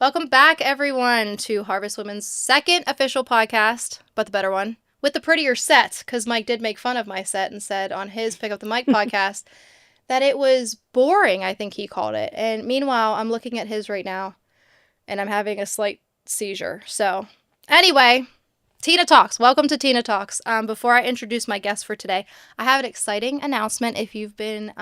Welcome back, everyone, to Harvest Women's second official podcast, but the better one, with the prettier set, because Mike did make fun of my set and said on his Pick Up the Mic podcast that it was boring, I think he called it. And meanwhile, I'm looking at his right now, and I'm having a slight seizure. So, anyway, Tina Talks. Welcome to Tina Talks. Before I introduce my guest for today, I have an exciting announcement. If you've been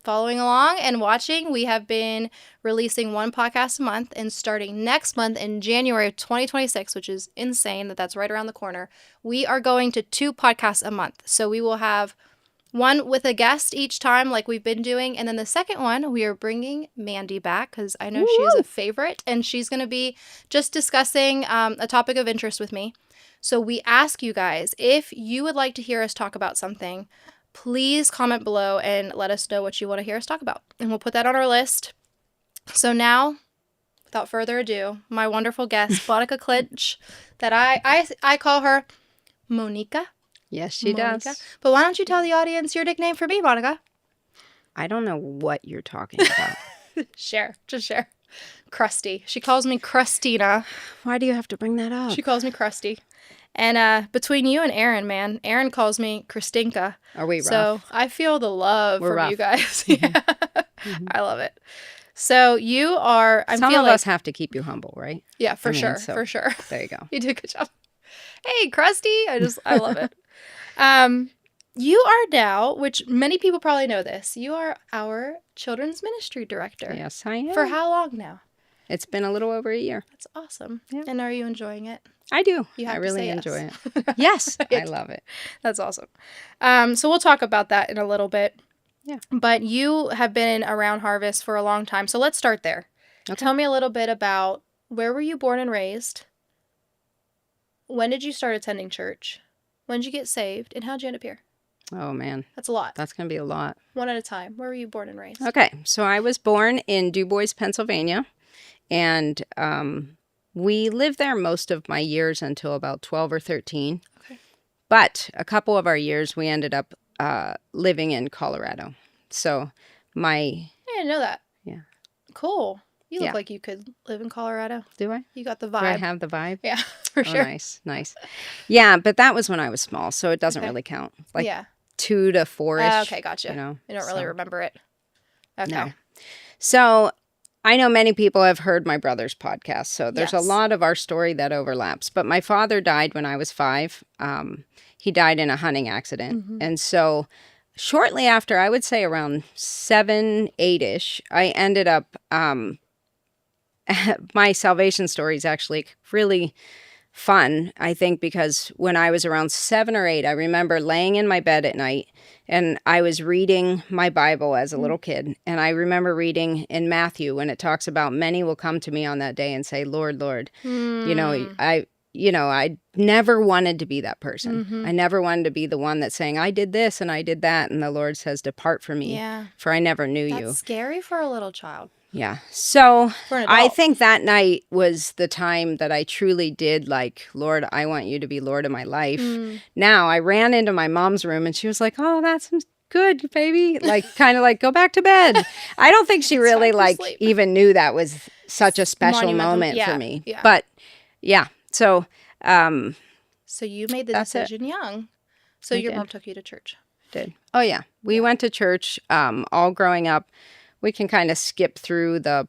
following along and watching, we have been releasing one podcast a month, and starting next month in January of 2026, which is insane that that's right around the corner, we are going to 2 podcasts a month. So we will have one with a guest each time like we've been doing, and then the second one, we are bringing Mandy back because I know she is a favorite, and she's going to be just discussing a topic of interest with me. So we ask you guys, if you would like to hear us talk about something, please comment below and let us know what you want to hear us talk about. And we'll put that on our list. So now, without further ado, my wonderful guest, Monica Clinch, that I call her Monica. Yes, she does. But why don't you tell the audience your nickname for me, Monica? I don't know what you're talking about. Just share. Krusty. She calls me Christina. Why do you have to bring that up? She calls me Krusty. And between you and Aaron, man, Aaron calls me Christinka. Are we rough? So I feel the love from rough. you guys. Yeah. Mm-hmm. I love it. So you are... Some of us have to keep you humble, right? Yeah, for sure. For sure. There you go. You did a good job. Hey, Krusty. I love it. You are now, which many people probably know this, you are our children's ministry director. Yes, I am. For how long now? It's been a little over a year. That's awesome. Yeah. And are you enjoying it? I do. I really enjoy it. Yes, I love it. That's awesome. So we'll talk about that in a little bit. Yeah. But you have been around Harvest for a long time. So let's start there. Okay. Tell me a little bit about where were you born and raised? When did you start attending church? When did you get saved? And how did you end up here? Oh, man. That's a lot. That's going to be a lot. One at a time. Where were you born and raised? Okay. So I was born in Du Bois, Pennsylvania. And we lived there most of my years until about 12 or 13. Okay. But a couple of our years, we ended up living in Colorado. So I didn't know that. Yeah. Cool. You look like you could live in Colorado. Do I? You got the vibe. Do I have the vibe? Yeah, for sure. Oh, nice. Yeah, but that was when I was small, so it doesn't really count. Like 2 to 4-ish. Okay, gotcha. You know, I don't really remember it. Okay. No. So I know many people have heard my brother's podcast, so there's a lot of our story that overlaps. But my father died when I was 5. He died in a hunting accident. Mm-hmm. And so shortly after, I would say around 7, 8-ish, I ended up... my salvation story is actually really fun, I think, because when I was around 7 or 8, I remember laying in my bed at night and I was reading my Bible as a little kid. And I remember reading in Matthew when it talks about many will come to me on that day and say, Lord, Lord. I never wanted to be that person. Mm-hmm. I never wanted to be the one that's saying, I did this and I did that. And the Lord says, depart from me, for I never knew you. That's scary for a little child. Yeah. So I think that night was the time that I truly did like, Lord, I want you to be Lord of my life. Now I ran into my mom's room and she was like, oh, that's good, baby. Like, kind of like, go back to bed. I don't think she really even knew that was such a special moment for me. Yeah. But yeah. So, so you made the decision young. So your mom took you to church. Did. Oh yeah. We went to church, all growing up. We can kind of skip through the,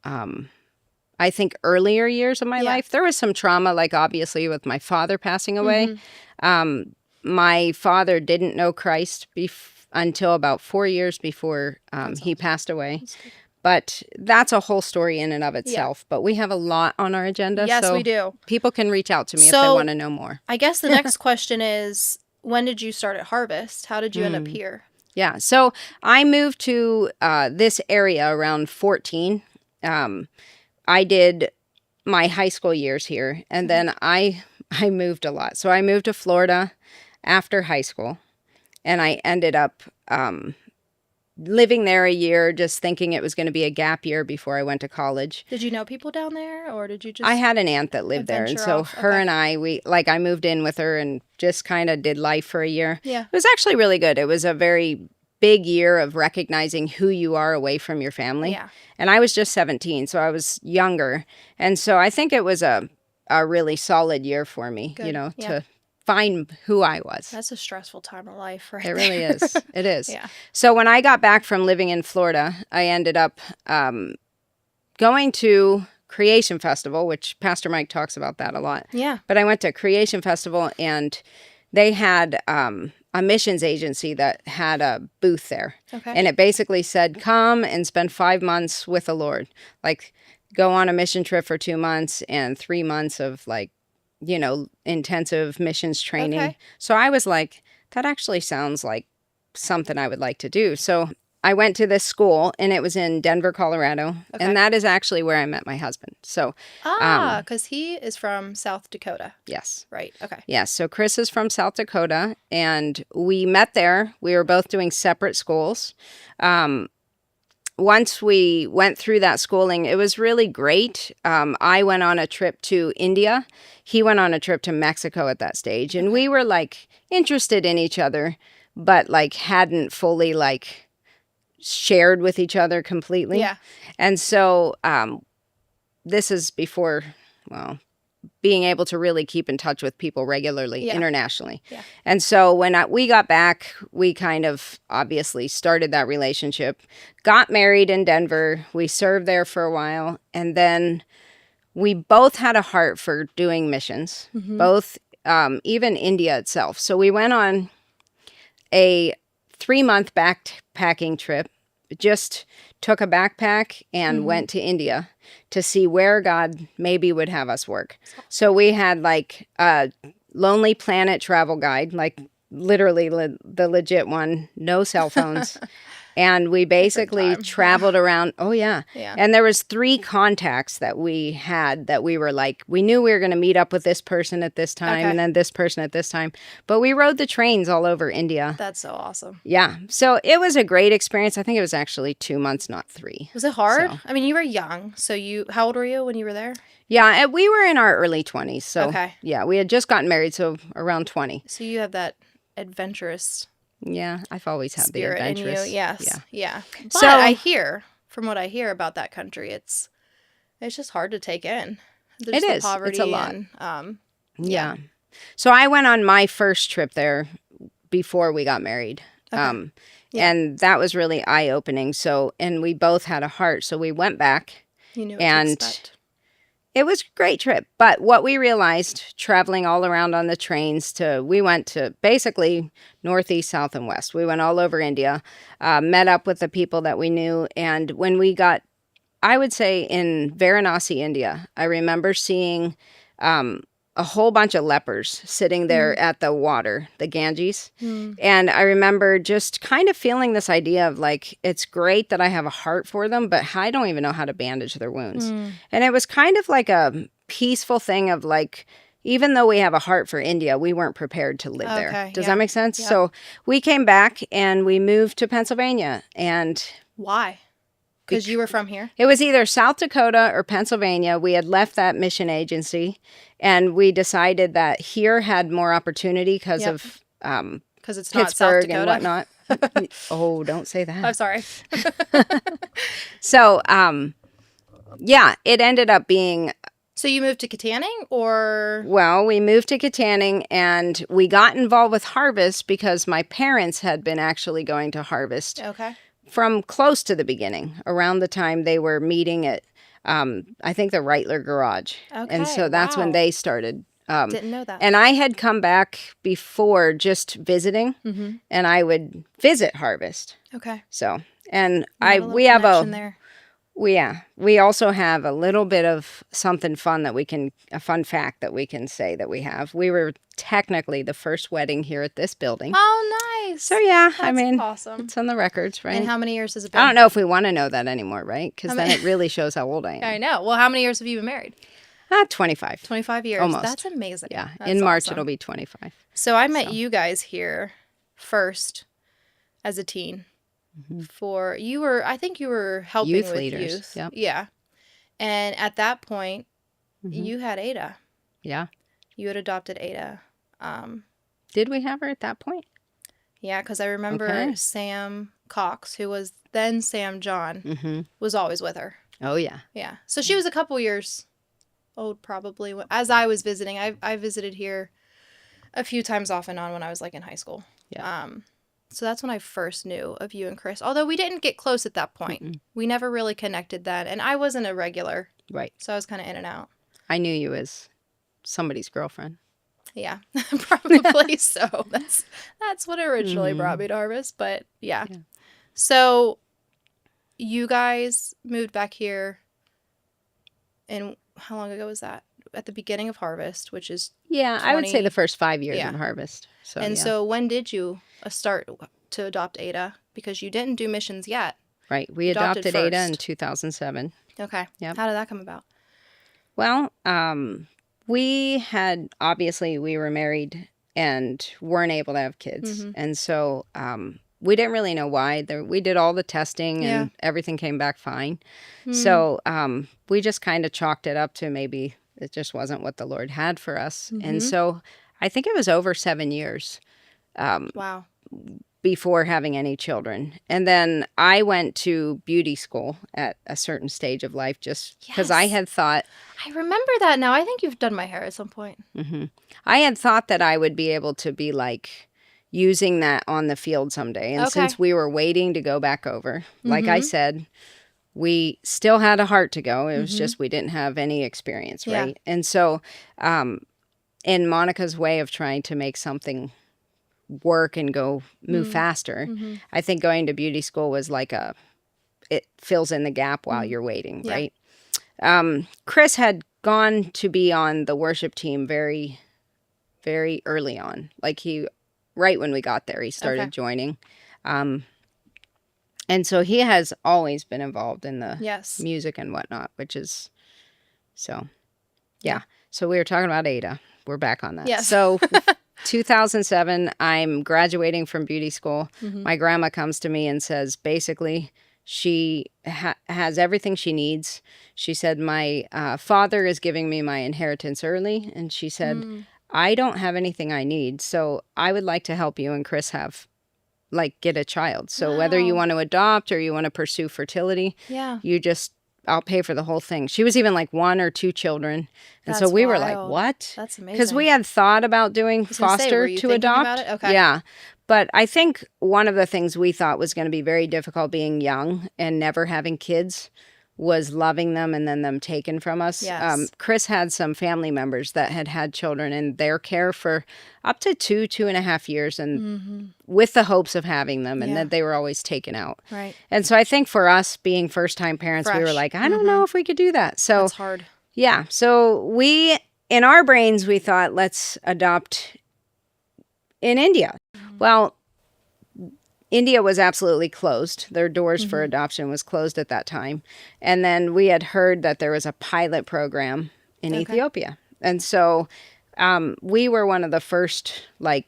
I think, earlier years of my life. There was some trauma, like obviously with my father passing away. Mm-hmm. My father didn't know Christ until about 4 years before he passed away. But that's a whole story in and of itself. Yeah. But we have a lot on our agenda. Yes, so we do. People can reach out to me if they want to know more. I guess the next question is, when did you start at Harvest? How did you end up here? Yeah, so I moved to this area around 14. I did my high school years here, and then I moved a lot. So I moved to Florida after high school, and I ended up living there a year, just thinking it was going to be a gap year before I went to college. Did you know people down there, or did you just... I had an aunt that lived there, and so her and I, I moved in with her and just kind of did life for a year. Yeah. It was actually really good. It was a very big year of recognizing who you are away from your family. Yeah. And I was just 17, so I was younger. And so I think it was a really solid year for me, Good. to find who I was. That's a stressful time of life, right? It really is. It is. Yeah. So when I got back from living in Florida, I ended up going to Creation Festival, which Pastor Mike talks about that a lot. Yeah. But I went to Creation Festival, and they had a missions agency that had a booth there. Okay. And it basically said, come and spend 5 months with the Lord. Like, go on a mission trip for 2 months and 3 months of, like, intensive missions training. Okay. So I was like, that actually sounds like something I would like to do. So I went to this school, and it was in Denver, Colorado. Okay. And that is actually where I met my husband. So, because he is from South Dakota. yes. Right. Okay. Yes. So Chris is from South Dakota, and we met there. We were both doing separate schools. Once we went through that schooling, it was really great. I went on a trip to India. He went on a trip to Mexico at that stage. And we were, like, interested in each other, but, like, hadn't fully, like, shared with each other completely. Yeah. And so this is before, well, being able to really keep in touch with people regularly internationally. Yeah. And so when we got back, we kind of obviously started that relationship, got married in Denver. We served there for a while. And then we both had a heart for doing missions, both, even India itself. So we went on a 3-month backpacking trip, just took a backpack and went to India to see where God maybe would have us work. So we had, like, a Lonely Planet travel guide, like literally the legit one, no cell phones. And we basically traveled around. Oh, yeah. And there was 3 contacts that we had that we were like, we knew we were going to meet up with this person at this time and then this person at this time. But we rode the trains all over India. That's so awesome. Yeah. So it was a great experience. I think it was actually 2 months, not 3. Was it hard? So. I mean, you were young. So how old were you when you were there? Yeah. We were in our early 20s. So, Okay. yeah, we had just gotten married. So around 20. So you have that adventurous Yeah, I've always had the spirit in adventurous. you. Yes. Yeah. But So from what I hear about that country, it's just hard to take in. It is. Poverty It's a lot. And, yeah. So I went on my first trip there before we got married. Okay. And that was really eye-opening. So, and we both had a heart. So we went back. You knew what to expect. It was a great trip. But what we realized traveling all around on the trains we went to basically northeast, south, and west. We went all over India, met up with the people that we knew. And when we got, I would say in Varanasi, India, I remember seeing a whole bunch of lepers sitting there at the water, the Ganges. And I remember just kind of feeling this idea of, like, it's great that I have a heart for them, but I don't even know how to bandage their wounds. And it was kind of like a peaceful thing of, like, even though we have a heart for India, we weren't prepared to live there. Does that make sense? Yeah. So we came back and we moved to Pennsylvania. And why? Because you were from here? It was either South Dakota or Pennsylvania. We had left that mission agency, and we decided that here had more opportunity because of because it's not South Pittsburgh Dakota and whatnot. Oh, don't say that. I'm sorry. So, yeah, it ended up being... So you moved to Katanning, or? Well, we moved to Katanning, and we got involved with Harvest because my parents had been actually going to Harvest. Okay. From close to the beginning, around the time they were meeting at, I think, the Reitler Garage. Okay, and so that's when they started. Didn't know that. And I had come back before just visiting, and I would visit Harvest. Okay. So, and we have we also have a little bit of something fun a fun fact that we can say that we have. We were technically the first wedding here at this building. Oh, nice. So, yeah, That's I mean, awesome. It's on the records, right? And how many years has it been? I don't know if we want to know that anymore, right? Because then it really shows how old I am. I know. Well, how many years have you been married? 25. 25 years. Almost. That's amazing. Yeah. That's in March, awesome. it'll be 25. So I met you guys here first as a teen. I think you were helping Youth with leaders. youth. Yep. Yeah. And at that point, you had Ada. Yeah. You had adopted Ada. Did we have her at that point? Yeah, because I remember Okay. Sam Cox, who was then Sam John, Mm-hmm. was always with her. Oh, yeah. Yeah. So she was a couple years old probably. As I was visiting, I visited here a few times off and on when I was like in high school. Yeah. So that's when I first knew of you and Chris. Although we didn't get close at that point. Mm-mm. We never really connected then. And I wasn't a regular. Right. So I was kind of in and out. I knew you as somebody's girlfriend. Yeah, probably so. That's what originally Mhm. brought me to Harvest. But yeah. Yeah. So you guys moved back here. And how long ago was that? At the beginning of Harvest, which is Yeah, I would say 20 the first 5 years Yeah. of Harvest. So, And yeah. so when did you start to adopt Ada? Because you didn't do missions yet. Right. We adopted adopted Ada in first. 2007. Okay. Yep. How did that come about? Well, we were married and weren't able to have kids. Mhm. And so we didn't really know why. We did all the testing and everything came back fine. So we just kind of chalked it up to maybe it just wasn't what the Lord had for us. And so I think it was over 7 years Wow. before having any children. And then I went to beauty school at a certain stage of life just because I Yes. had thought, I remember that now. I think you've done my hair at some point. I had thought that I would be able to be like using that on the field someday. And Okay. since we were waiting to go back over, like I said, we still had a heart to go. It was just we didn't have any experience, Yeah. right? And so in Monica's way of trying to make something work and move faster, I think going to beauty school was like it fills in the gap while you're waiting, Yeah. right? Chris had gone to be on the worship team very, very early on. Like right when we got there, he started joining. And so he has always been involved in the Yes. music and whatnot, which is, so, yeah. So we were talking about Ada. We're back on that. Yes. So 2007, I'm graduating from beauty school. My grandma comes to me and says, basically, she has everything she needs. She said, my father is giving me my inheritance early. And she said, I don't have anything I need. So I would like to help you and Chris get a child. So whether you Wow. want to adopt or you want to pursue fertility, Yeah. I'll pay for the whole thing. She was even like 1 or 2 children. And so That's we were like, wild. what? That's amazing. Because we had thought about doing was gonna say, foster were you to thinking adopt. about it? Okay. Yeah. But I think one of the things we thought was going to be very difficult being young and never having kids was loving them and then them taken from us. Yes. Chris had some family members that had children in their care for up to 2.5 years and with the hopes of having them and Yeah. that they were always taken out. Right. And so I think for us being first-time parents, we were Fresh. like, I don't know if we could do that. So That's hard. yeah. So in our brains, we thought, let's adopt in India. Well, India was absolutely closed. Their doors for adoption was closed at that time. And then we had heard that there was a pilot program in Ethiopia. And so we were one of the first, the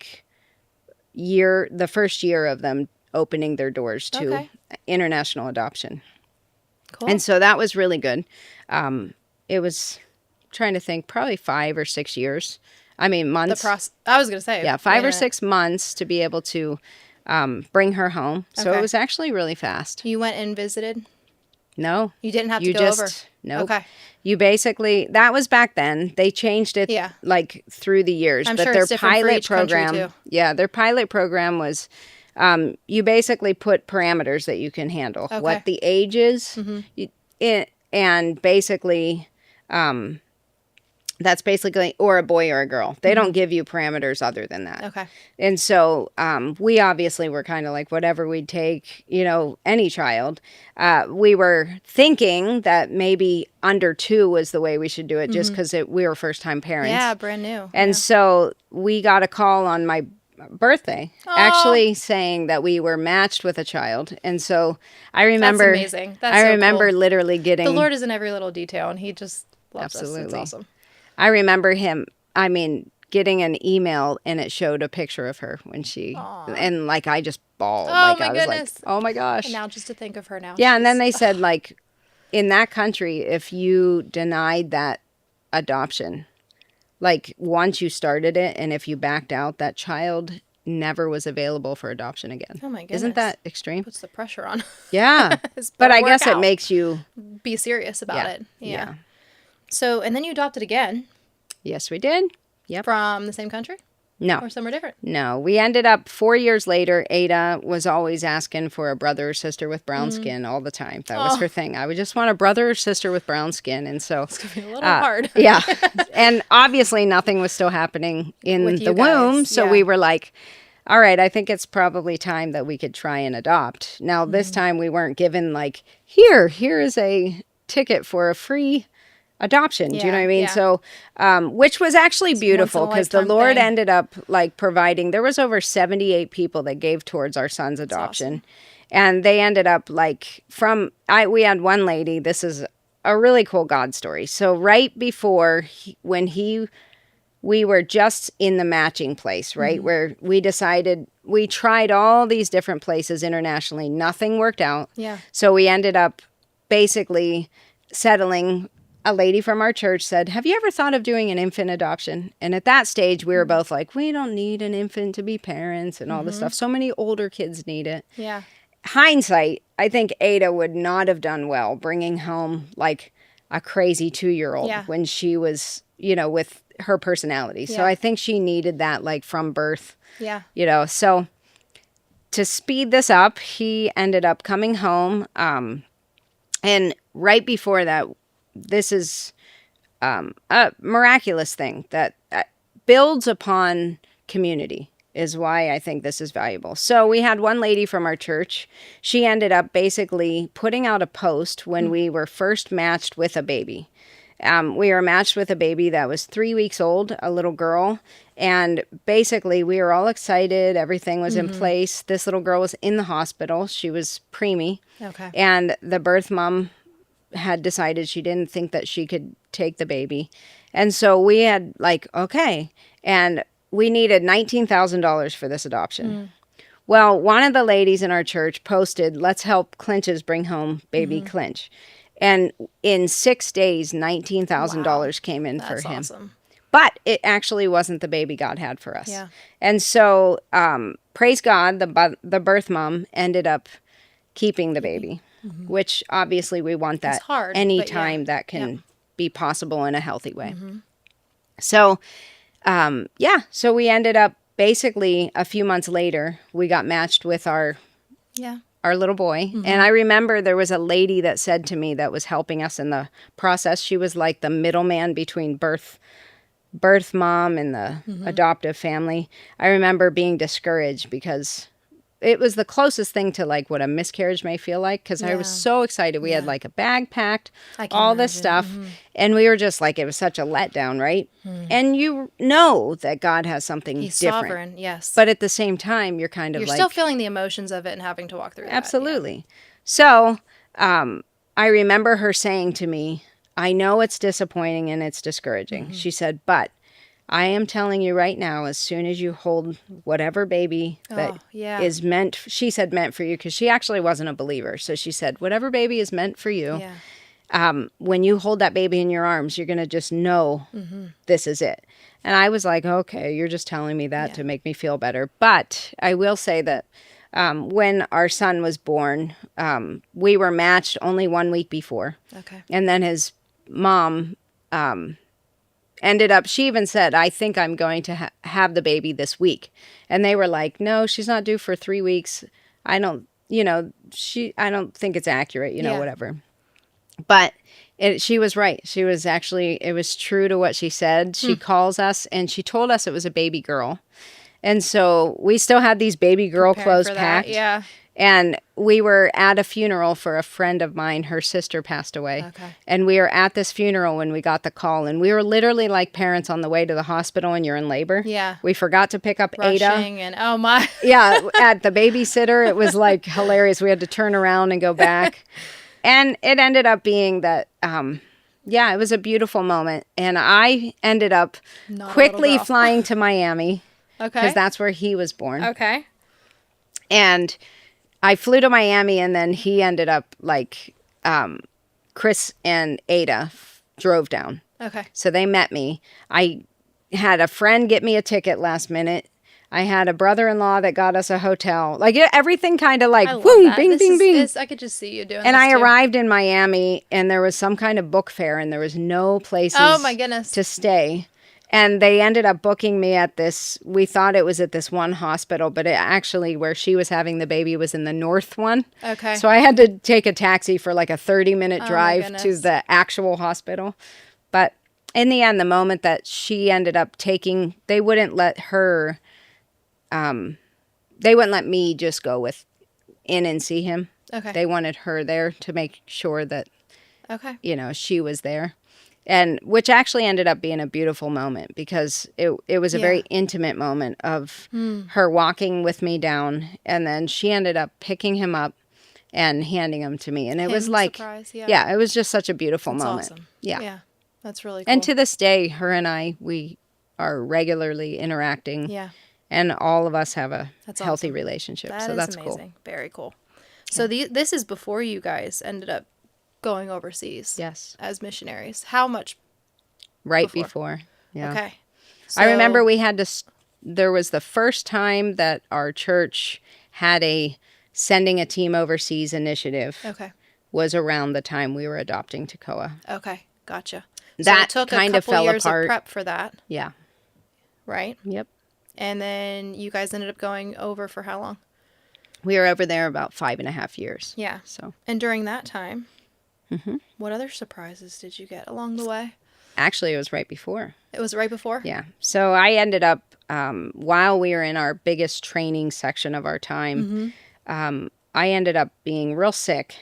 first year of them opening their doors to international adoption. Cool. And so that was really good. It was, trying to think, probably 5 or 6 years. I mean, months. I was gonna say. Yeah, 5 or 6 months to be able to bring her home. So Okay. it was actually really fast. You went and visited. No. You didn't have to You go just, over. nope. Okay. You basically, that was back then. They changed it through the years. I'm but sure their it's different for pilot each country, program, too. yeah, their pilot program was you basically put parameters that you can handle. Okay. What the age is, and basically that's basically, or a boy or a girl. They don't give you parameters other than that. Okay. And so we obviously were kind of like, whatever we'd take, any child. We were thinking that maybe under 2 was the way we should do it just because we were first-time parents. Yeah, brand new. And so we got a call on my birthday actually saying that we were matched with a child. And so I remember... That's amazing. That's I so remember cool. literally getting... The Lord is in every little detail, and he just loves us. It's Absolutely. awesome. I remember getting an email and it showed a picture of her when and I just bawled. Oh, I my was goodness. like, oh my gosh. And now just to think of her now. Yeah. And then they said in that country, if you denied that adoption, once you started it and if you backed out, that child never was available for adoption again. Oh my goodness. Isn't that extreme? Puts the pressure on. Yeah. But I guess it makes you be serious about it. Yeah. So, and then you adopted again. Yes, we did. Yep. From the same country? No. Or somewhere different? No. We ended up 4 years later. Ada was always asking for a brother or sister with brown skin all the time. That was her thing. I would just want a brother or sister with brown skin. And so it's going to be a little hard. Yeah. And obviously nothing was still happening in the womb. So we were like, all right, I think it's probably time that we could try and adopt. Now, this time we weren't given like, here is a ticket for a free adoption. Do you know what I mean? So, which was actually beautiful because the Lord ended up like providing, there was over 78 people that gave towards our son's adoption. Awesome. And they ended up like we had one lady, this is a really cool God story. So right before we were just in the matching place, right? Where we decided, we tried all these different places internationally. Nothing worked out. Yeah. So we ended up basically settling. A lady from our church said, have you ever thought of doing an infant adoption? And at that stage, we were both like, we don't need an infant to be parents and all this stuff. So many older kids need it. Yeah. Hindsight, I think Ada would not have done well bringing home like a crazy 2-year-old when she was, with her personality. So I think she needed that like from birth. Yeah. So to speed this up, he ended up coming home. And right before that, this is a miraculous thing that builds upon community is why I think this is valuable. So we had one lady from our church. She ended up basically putting out a post when we were first matched with a baby. We were matched with a baby that was 3 weeks old, a little girl. And basically we were all excited. Everything was in place. This little girl was in the hospital. She was preemie. Okay. And the birth mom had decided she didn't think that she could take the baby. And so we had like, okay. And we needed $19,000 for this adoption. Well, one of the ladies in our church posted, let's help Clinches bring home baby Clinch. And in 6 days, $19,000 came in for him. That's awesome. But it actually wasn't the baby God had for us. Yeah. And so, praise God, the birth mom ended up keeping the baby. Which obviously we want that anytime that can be possible in a healthy way. So, so we ended up basically a few months later, we got matched with our little boy. And I remember there was a lady that said to me that was helping us in the process. She was like the middleman between birth mom and the adoptive family. I remember being discouraged because it was the closest thing to like what a miscarriage may feel like because I was so excited. We had like a bag packed, all this stuff. And we were just like, it was such a letdown, right? And you know that God has something He's different. Sovereign, yes. But at the same time, you're kind of you're like... You're still feeling the emotions of it and having to walk through that. Absolutely. So I remember her saying to me, I know it's disappointing and it's discouraging. She said, but I am telling you right now, as soon as you hold whatever baby that is meant, she said meant for you, because she actually wasn't a believer. So she said, whatever baby is meant for you, when you hold that baby in your arms, you're going to just know this is it. And I was like, okay, you're just telling me that to make me feel better. But I will say that when our son was born, we were matched only 1 week before. Okay. And then his mom... ended up, she even said, I think I'm going to have the baby this week. And they were like, no, she's not due for 3 weeks. I don't think it's accurate, whatever. But she was right. She was actually, it was true to what she said. She calls us and she told us it was a baby girl. And so we still had these baby girl clothes packed. Yeah. And we were at a funeral for a friend of mine. Her sister passed away. Okay. And we were at this funeral when we got the call. And we were literally like parents on the way to the hospital when you're in labor. Yeah. We forgot to pick up Rushing Ada. And oh my. Yeah. At the babysitter. It was like hilarious. We had to turn around and go back. And it ended up being that, it was a beautiful moment. And I ended up quickly flying to Miami. Okay. Because that's where he was born. Okay. And I flew to Miami, and then he ended up, like, Chris and Ada drove down. Okay. So they met me. I had a friend get me a ticket last minute. I had a brother-in-law that got us a hotel. Like everything kind of like, I love boom, that. bing, bing, bing. I could just see you doing And this I too. arrived in Miami, and there was some kind of book fair, and there was no places Oh my goodness. to stay. And they ended up booking me at this, we thought it was at this one hospital, but it actually, where she was having the baby was in the north one. Okay. So I had to take a taxi for like a 30-minute Oh, drive my to goodness. the actual hospital. But in the end, the moment that she ended up taking, they wouldn't let her, they wouldn't let me just go in and see him. Okay. They wanted her there to make sure that, Okay. you know, she was there. And which actually ended up being a beautiful moment because it was a very intimate moment of her walking with me down, and then she ended up picking him up and handing him to me. And it was like, surprise, yeah, it was just such a beautiful That's moment. awesome. Yeah. Yeah. That's really cool. And to this day, her and I, we are regularly interacting. Yeah. And all of us have a That's healthy awesome. relationship. That so is that's amazing. cool. Very cool. So this is before you guys ended up going overseas. Yes. As missionaries. How much? Right before. Yeah. Okay. I remember we had to, there was the first time that our church had a sending a team overseas initiative. Okay. Was around the time we were adopting Tekoa. Okay. Gotcha. That so it took kind a of couple fell years apart. of prep for that. Yeah. Right? Yep. And then you guys ended up going over for how long? We were over there about 5.5 years. Yeah. So. And during that time, what other surprises did you get along the way? Actually, it was right before. It was right before? Yeah. So I ended up, while we were in our biggest training section of our time, I ended up being real sick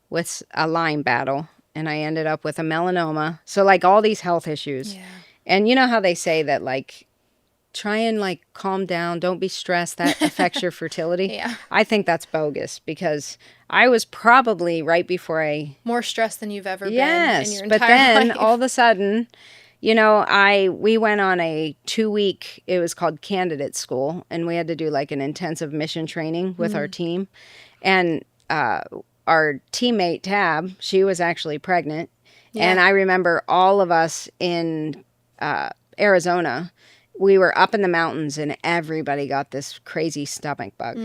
with a Lyme battle, and I ended up with a melanoma. So like all these health issues. Yeah. And you know how they say that like, try and like calm down. Don't be stressed. That affects your fertility. Yeah. I think that's bogus because I was probably right before More stressed than you've ever been in yes, your but entire then life. all of a sudden, you know, we went on a 2-week, it was called candidate school, and we had to do like an intensive mission training with our team. And our teammate Tab, she was actually pregnant. Yeah. And I remember all of us in Arizona, we were up in the mountains and everybody got this crazy stomach bug.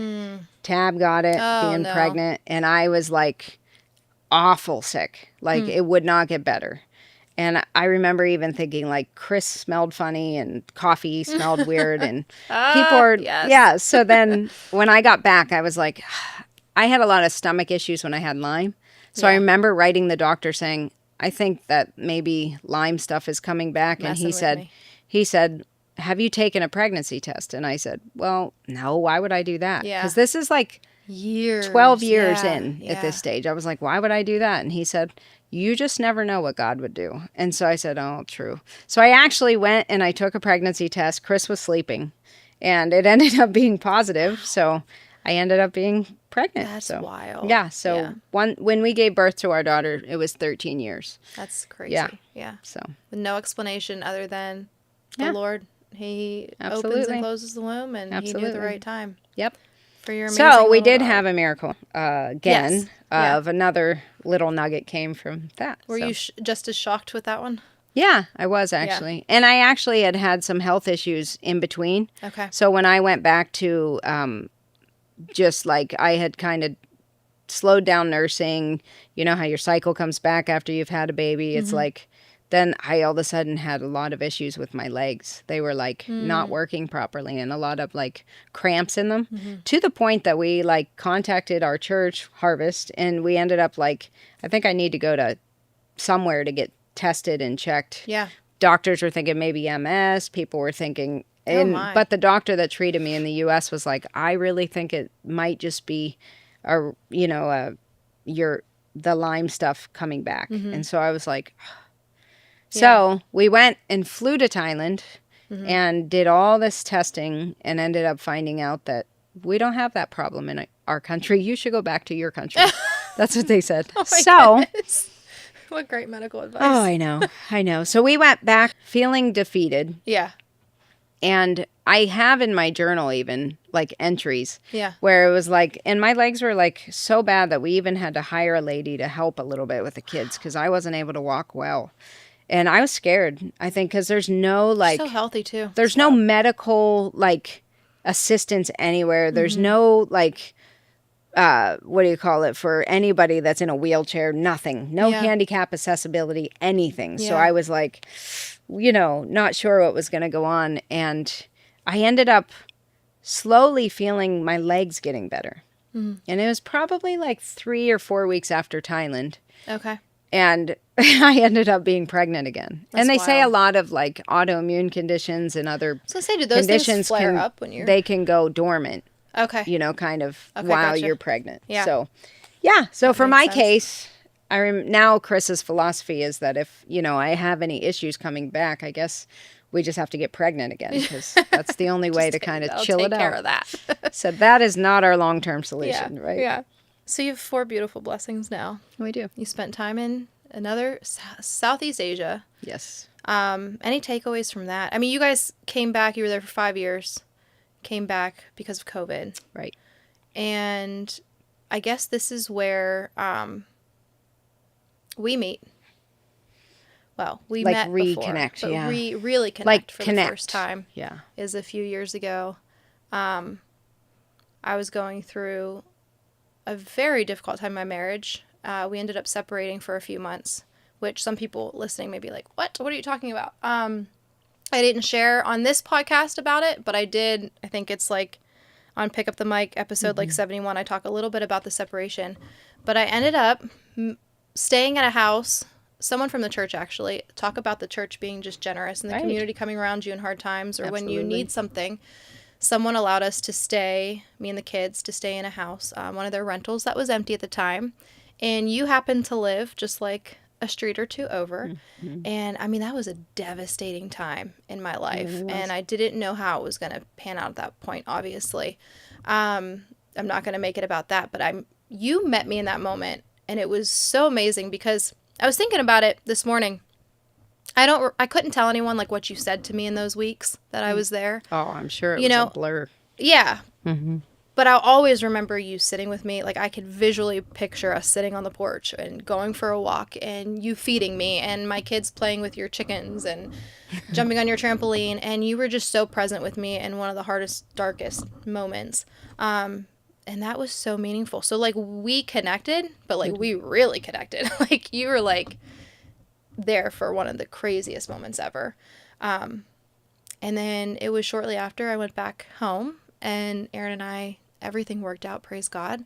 Tab got it, being pregnant, and I was like awful sick. Like it would not get better. And I remember even thinking like Chris smelled funny and coffee smelled weird and people were, yeah. So then when I got back, I was like, I had a lot of stomach issues when I had Lyme. So I remember writing the doctor saying, I think that maybe Lyme stuff is coming back. And he said, have you taken a pregnancy test? And I said, well, no, why would I do that? Yeah. Because this is like 12 years in at this stage. I was like, why would I do that? And he said, you just never know what God would do. And so I said, oh, true. So I actually went and I took a pregnancy test. Chris was sleeping and it ended up being positive. So I ended up being pregnant. That's so wild. Yeah. So when we gave birth to our daughter, it was 13 years. That's crazy. Yeah. So with no explanation other than the Lord. He opens and closes the womb, and he knew the right time. Yep. For your amazing so we did daughter. have a miracle again. Of another little nugget came from that. Were you just as shocked with that one? Yeah, I was actually. Yeah. And I actually had some health issues in between. Okay. So when I went back to just like I had kind of slowed down nursing, you know how your cycle comes back after you've had a baby. It's like, then I all of a sudden had a lot of issues with my legs. They were like not working properly and a lot of like cramps in them to the point that we like contacted our church Harvest and we ended up like, I think I need to go to somewhere to get tested and checked. Yeah. Doctors were thinking maybe MS. People were thinking, but the doctor that treated me in the U.S. was like, I really think it might just be, the Lyme stuff coming back. And so I was like, so we went and flew to Thailand and did all this testing and ended up finding out that we don't have that problem in our country. You should go back to your country. That's what they said. Goodness. What great medical advice. Oh, I know. So we went back feeling defeated. Yeah. And I have in my journal even like entries. Yeah. Where it was like, and my legs were like so bad that we even had to hire a lady to help a little bit with the kids because I wasn't able to walk well. And I was scared, I think, because there's no like, so healthy too. there's no medical like assistance anywhere. There's no like, what do you call it, for anybody that's in a wheelchair? Nothing. No handicap accessibility, anything. So I was like, not sure what was going to go on. And I ended up slowly feeling my legs getting better. And it was probably like 3 or 4 weeks after Thailand. Okay. And I ended up being pregnant again. That's and they say a wild. lot of like autoimmune conditions and other I was gonna say, do those things flare up when you're... they can go dormant, Okay. kind of Okay, while gotcha. you're pregnant. Yeah. So, yeah. So for makes my sense. case, now Chris's philosophy is that if, I have any issues coming back, I guess we just have to get pregnant again, because that's the only way to kind of chill it out. Take care of that. So that is not our long-term solution, right? Yeah. So you have 4 beautiful blessings now. We do. You spent time in another Southeast Asia. Yes. Any takeaways from that? I mean, you guys came back. You were there for 5 years. Came back because of COVID. Right. And I guess this is where we meet. Well, we like met reconnect, before, but yeah. really connect Like for connect. the first time. Yeah. Is a few years ago. I was going through a very difficult time in my marriage. We ended up separating for a few months, which some people listening may be like, what? What are you talking about? I didn't share on this podcast about it, but I did. I think it's like on Pick Up the Mic episode like 71. I talk a little bit about the separation, but I ended up staying at a house. Someone from the church actually talk about the church being just generous and the community coming around you in hard times or when you need something. Someone allowed us to stay, me and the kids, to stay in a house, one of their rentals that was empty at the time. And you happened to live just like a street or two over. And I mean, that was a devastating time in my life. And I didn't know how it was going to pan out at that point, obviously. I'm not going to make it about that, but you met me in that moment. And it was so amazing because I was thinking about it this morning. I couldn't tell anyone like what you said to me in those weeks that I was there. Oh, I'm sure it was a blur. Yeah. But I'll always remember you sitting with me. Like I could visually picture us sitting on the porch and going for a walk and you feeding me and my kids playing with your chickens and jumping on your trampoline. And you were just so present with me in one of the hardest, darkest moments. And that was so meaningful. So like we connected, but like we really connected. Like you were like there for one of the craziest moments ever. And then it was shortly after I went back home and Aaron and I, everything worked out, praise God.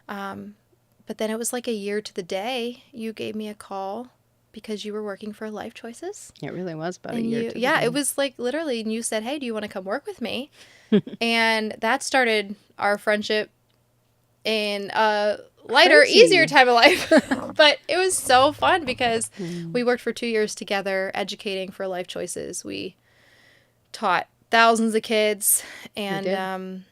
But then it was like a year to the day you gave me a call because you were working for Life Choices. It really was about a year to the day. Yeah, it was like literally, and you said, hey, do you want to come work with me? And that started our friendship in a lighter, easier time of life. But it was so fun because we worked for 2 years together educating for Life Choices. We taught thousands of kids and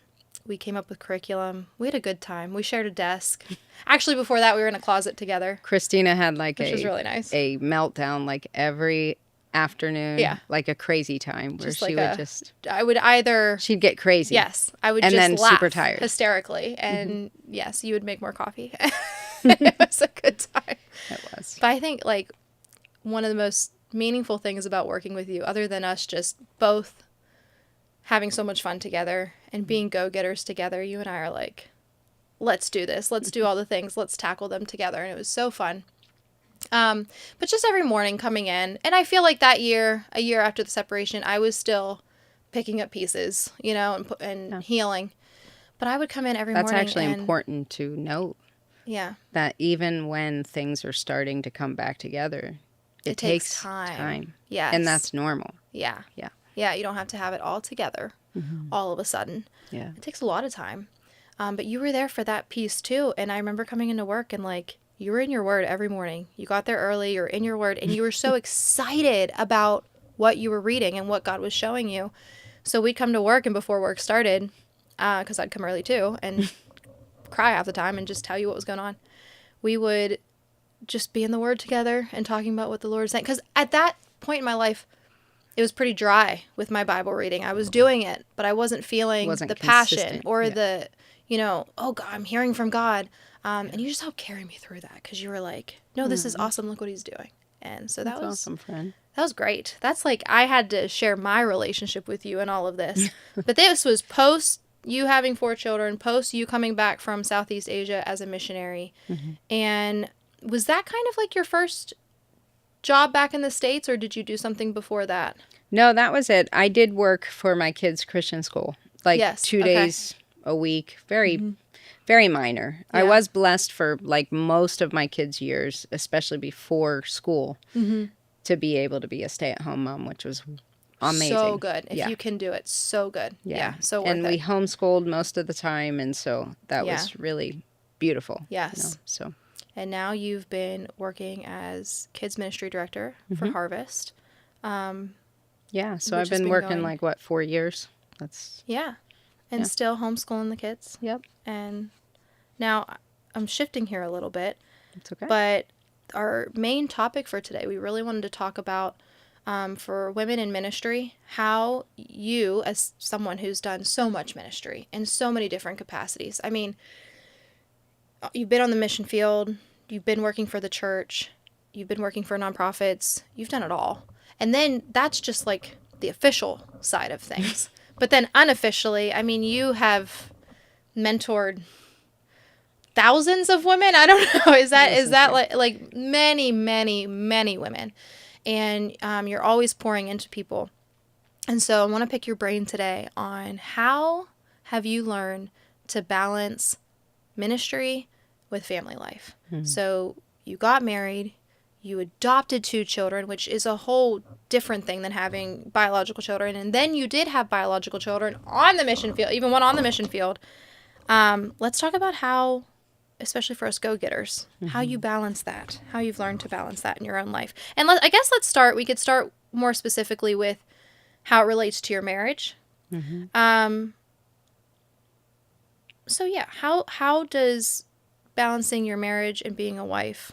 we came up with curriculum. We had a good time. We shared a desk. Actually, before that, we were in a closet together. Christina had like which was really nice. A meltdown like every afternoon. Yeah. Like a crazy time where I would either... She'd get crazy. Yes. I would and just then laugh super tired. Hysterically. And yes, you would make more coffee. It was a good time. It was. But I think like one of the most meaningful things about working with you, other than us just both having so much fun together and being go-getters together, you and I are like, let's do this. Let's do all the things. Let's tackle them together. And it was so fun. But just every morning coming in, and I feel like that year, a year after the separation, I was still picking up pieces, and healing. But I would come in every morning. That's actually important to note. Yeah. That even when things are starting to come back together, it takes time. Yes. And that's normal. Yeah. Yeah. Yeah, you don't have to have it all together all of a sudden. Yeah. It takes a lot of time. But you were there for that piece too. And I remember coming into work and like, you were in your word every morning. You got there early, you were in your word, and you were so excited about what you were reading and what God was showing you. So we'd come to work, and before work started, because I'd come early too, and cry half the time and just tell you what was going on, we would just be in the word together and talking about what the Lord is saying. Because at that point in my life, it was pretty dry with my Bible reading. I was doing it, but I wasn't feeling the passion or the, oh God, I'm hearing from God. And you just helped carry me through that because you were like, no, this is awesome. Look what he's doing. And so That's awesome, friend. That was great. That's like, I had to share my relationship with you and all of this. But this was post you having 4 children, post you coming back from Southeast Asia as a missionary. Mm-hmm. And was that kind of like your first job back in the States, or did you do something before that? No, that was it. I did work for my kids' Christian school, like Yes, 2 okay. days a week. Very, very minor. Yeah. I was blessed for like most of my kids' years, especially before school, to be able to be a stay-at-home mom, which was amazing. So good. If you can do it, so good. Yeah. So worth and it. we homeschooled most of the time, and so that was really beautiful. Yes. So. And now you've been working as kids ministry director for Harvest. Yeah, so I've been working like, 4 years? That's... Yeah. And still homeschooling the kids. Yep. And now I'm shifting here a little bit. It's okay. But our main topic for today, we really wanted to talk about, for women in ministry, how you, as someone who's done so much ministry in so many different capacities, I mean, you've been on the mission field, you've been working for the church, you've been working for nonprofits, you've done it all. And then that's just like the official side of things. But then unofficially, I mean, you have mentored thousands of women. I don't know. Is that like many women, and you're always pouring into people. And so I want to pick your brain today on how have you learned to balance ministry with family life. So you got married, you adopted 2 children, which is a whole different thing than having biological children, and then you did have biological children on the mission field, even one on the mission field. Let's talk about how, especially for us go-getters, how you balance that, how you've learned to balance that in your own life. And I guess we could start more specifically with how it relates to your marriage. So yeah, how does balancing your marriage and being a wife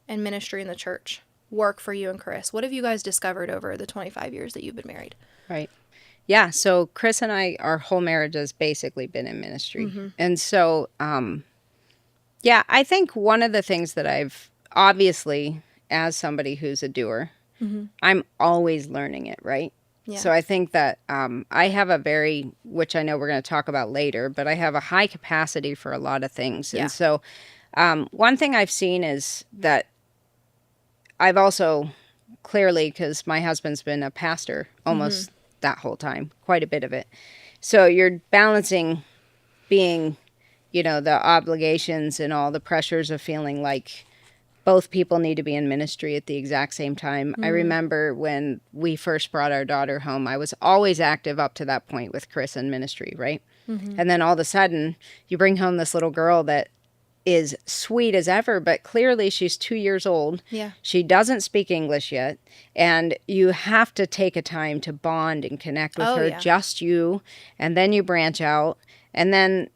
and ministry in the church work for you and Chris? What have you guys discovered over the 25 years that you've been married? Right. Yeah, so Chris and I, our whole marriage has basically been in ministry. And so, I think one of the things that I've, obviously, as somebody who's a doer, I'm always learning it, right? Yeah. So I think that I have a very, which I know we're going to talk about later, but I have a high capacity for a lot of things. And so one thing I've seen is that I've also clearly, because my husband's been a pastor almost that whole time, quite a bit of it. So you're balancing being, the obligations and all the pressures of feeling like both people need to be in ministry at the exact same time. I remember when we first brought our daughter home, I was always active up to that point with Chris in ministry, right? And then all of a sudden, you bring home this little girl that is sweet as ever, but clearly she's 2 years old. Yeah. She doesn't speak English yet. And you have to take a time to bond and connect with her, just you. And then you branch out. And then,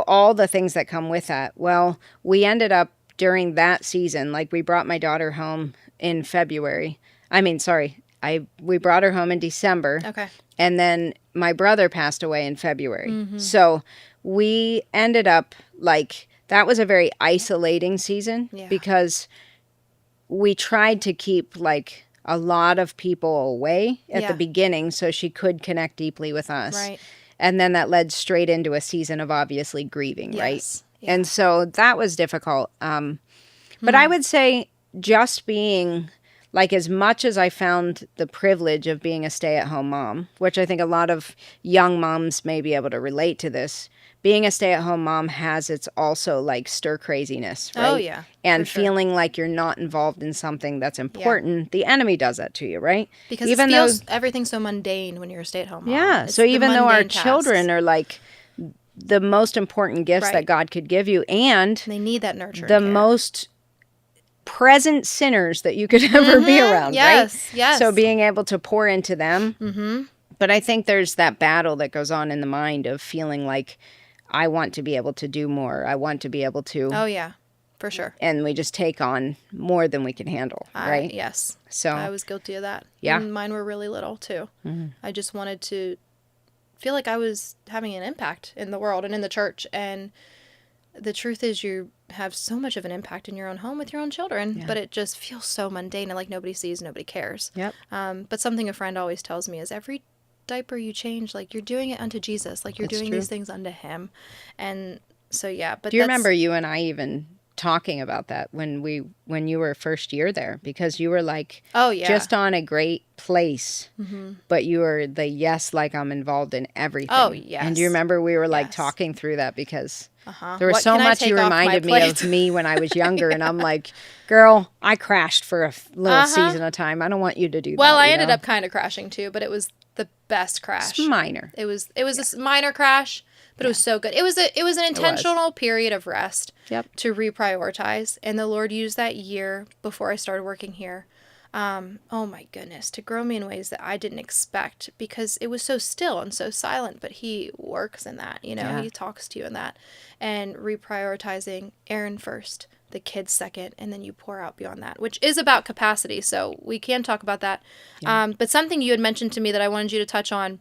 all the things that come with that. Well, we ended up during that season, like we brought my daughter home in February. We brought her home in December. Okay. And then my brother passed away in February. So we ended up that was a very isolating season because we tried to keep a lot of people away at the beginning so she could connect deeply with us. Right. And then that led straight into a season of obviously grieving, right? Yeah. And so that was difficult. But I would say just being, as much as I found the privilege of being a stay-at-home mom, which I think a lot of young moms may be able to relate to this, being a stay-at-home mom has its also stir craziness, right? Oh, yeah. And feeling like you're not involved in something that's important. Yeah. The enemy does that to you, right? Because even it feels everything's so mundane when you're a stay-at-home mom. Yeah. It's so even though our children are the most important gifts that God could give you, and they need that nurture. The most present sinners that you could ever be around, right? Yes. So being able to pour into them. But I think there's that battle that goes on in the mind of feeling like I want to be able to do more. I want to be able to. Oh, yeah, for sure. And we just take on more than we can handle, right? Yes. So I was guilty of that. Yeah. And mine were really little, too. I just wanted to feel like I was having an impact in the world and in the church. And the truth is have so much of an impact in your own home with your own children, Yeah. but it just feels so mundane and like nobody sees, nobody cares. Yep. But something a friend always tells me is every diaper you change, like you're doing it unto Jesus, like you're That's doing true. these things unto him. And so, yeah, but Do you remember you and I even talking about that when you were first year there? Because you were like, oh yeah, just on a great place, but you were the yes, like I'm involved in everything. Oh, yes. And do you remember we were like Yes. talking through that because uh-huh. there was What so can I much you take off my reminded me plate? of me when I was younger, and I'm like, girl, I crashed for a little season of time. I don't want you to do that. Well, I you ended know? up kind of crashing too, but it was the best crash. It's minor. It was a minor crash, but it was so good. It was an intentional period of rest Yep. to reprioritize, and the Lord used that year before I started working here. Oh my goodness, to grow me in ways that I didn't expect because it was so still and so silent, but he works in that, you know, Yeah. he talks to you in that, and reprioritizing Aaron first, the kids second, and then you pour out beyond that, which is about capacity. So we can talk about that. Yeah. But something you had mentioned to me that I wanted you to touch on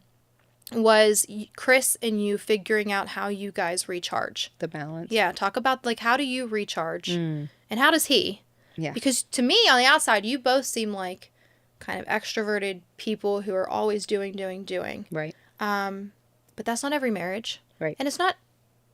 was Chris and you figuring out how you guys recharge. The balance. Yeah, talk about like how do you recharge Mm. and how does he? Yeah. Because to me on the outside you both seem like kind of extroverted people who are always doing. Right. But that's not every marriage. Right. And it's not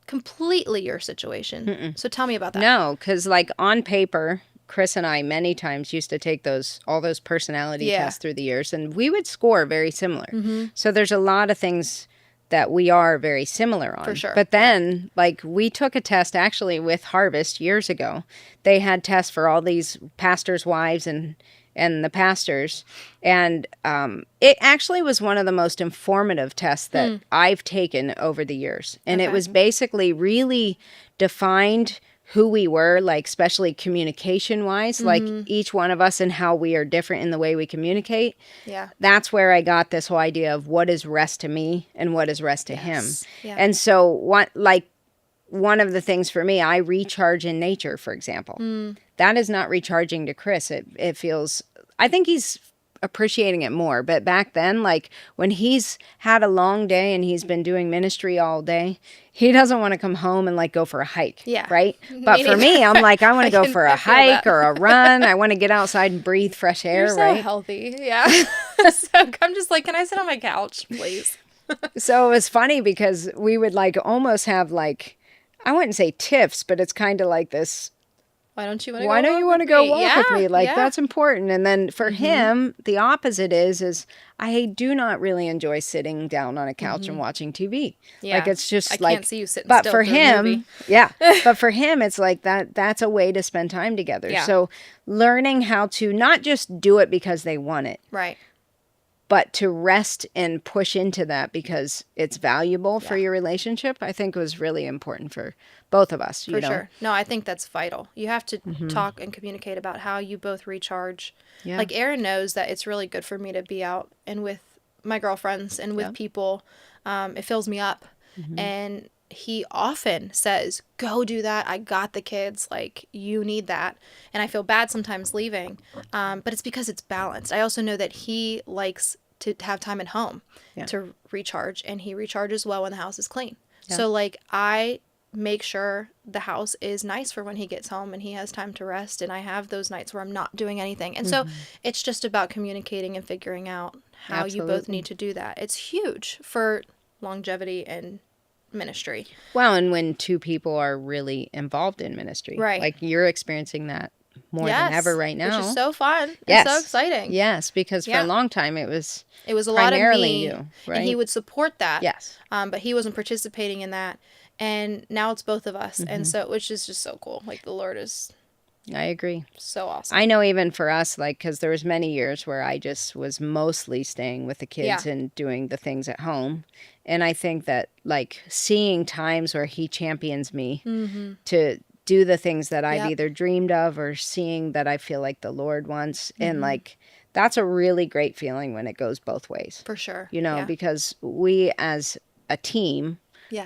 completely your situation. So tell me about that. No, because like on paper, Chris and I many times used to take all those personality tests through the years, and we would score very similar. So there's a lot of things that we are very similar on. For sure. But then, like, we took a test actually with Harvest years ago. They had tests for all these pastors' wives and the pastors. And it actually was one of the most informative tests that I've taken over the years. And it was basically really defined who we were, like especially communication-wise, like each one of us and how we are different in the way we communicate. Yeah. That's where I got this whole idea of what is rest to me and what is rest to him. Yeah. And so one of the things for me, I recharge in nature, for example. That is not recharging to Chris. It feels, I think he's appreciating it more. But back then, like when he's had a long day and he's been doing ministry all day, he doesn't want to come home and like go for a hike. Yeah. Right. But for me, I'm like, I want to go for a hike or a run. I want to get outside and breathe fresh air. You're so right. healthy. Yeah. So I'm just like, can I sit on my couch, please? So it was funny because we would like almost have like, I wouldn't say tiffs, but it's kind of like this. Why don't you want to Why don't you want to go walk with me? Like, that's important. And then for him, the opposite is I do not really enjoy sitting down on a couch and watching TV. Yeah. Like, it's just I like, can't see you sitting but still for through a movie. him, yeah, but for him, it's like that's a way to spend time together. Yeah. So learning how to not just do it because they want it, Right. but to rest and push into that because it's valuable for your relationship, I think was really important for both of us. For sure. No, I think that's vital. You have to talk and communicate about how you both recharge. Yeah. Like Aaron knows that it's really good for me to be out and with my girlfriends and with people. It fills me up. And he often says, go do that. I got the kids. Like, you need that. And I feel bad sometimes leaving. But it's because it's balanced. I also know that he likes to have time at home to recharge. And he recharges well when the house is clean. Yeah. So, like, I make sure the house is nice for when he gets home and he has time to rest. And I have those nights where I'm not doing anything. And so it's just about communicating and figuring out how you both need to do that. It's huge for longevity and ministry. Well, and when two people are really involved in ministry. Right. Like you're experiencing that more than ever right now. Which is so fun. Yes. And so exciting. Yes, because for a long time it was a lot of primarily me. you, right? And he would support that. Yes. But he wasn't participating in that. And now it's both of us. And so, which is just so cool. Like the Lord is I agree. so awesome. I know even for us, like, because there was many years where I just was mostly staying with the kids and doing the things at home. And I think that, like, seeing times where he champions me to do the things that I've either dreamed of or seeing that I feel like the Lord wants. And, like, that's a really great feeling when it goes both ways. For sure. You know, because we as a team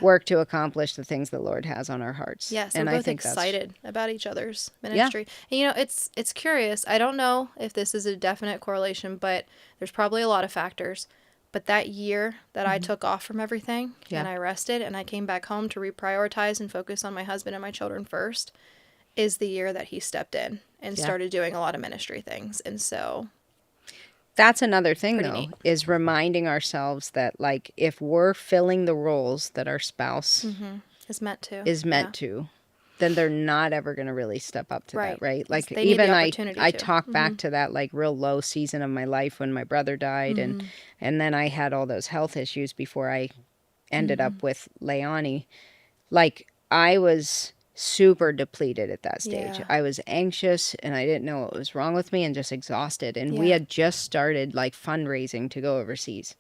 work to accomplish the things the Lord has on our hearts. Yes, and we're both I think excited about each other's ministry. And, you know, it's curious. I don't know if this is a definite correlation, but there's probably a lot of factors. But that year that I took off from everything and I rested and I came back home to reprioritize and focus on my husband and my children first, is the year that he stepped in and Yeah. started doing a lot of ministry things. And so That's another thing, pretty though, neat. is reminding ourselves that, like, if we're filling the roles that our spouse Is meant to. is meant to, then they're not ever going to really step up to that, right? Yes, Like, they need the even opportunity I to. talk back to that, like, real low season of my life when my brother died, and then I had all those health issues before I ended up with Leonie. Like, I was super depleted at that stage. Yeah. I was anxious and I didn't know what was wrong with me and just exhausted. And we Yeah. had just started like fundraising to go overseas.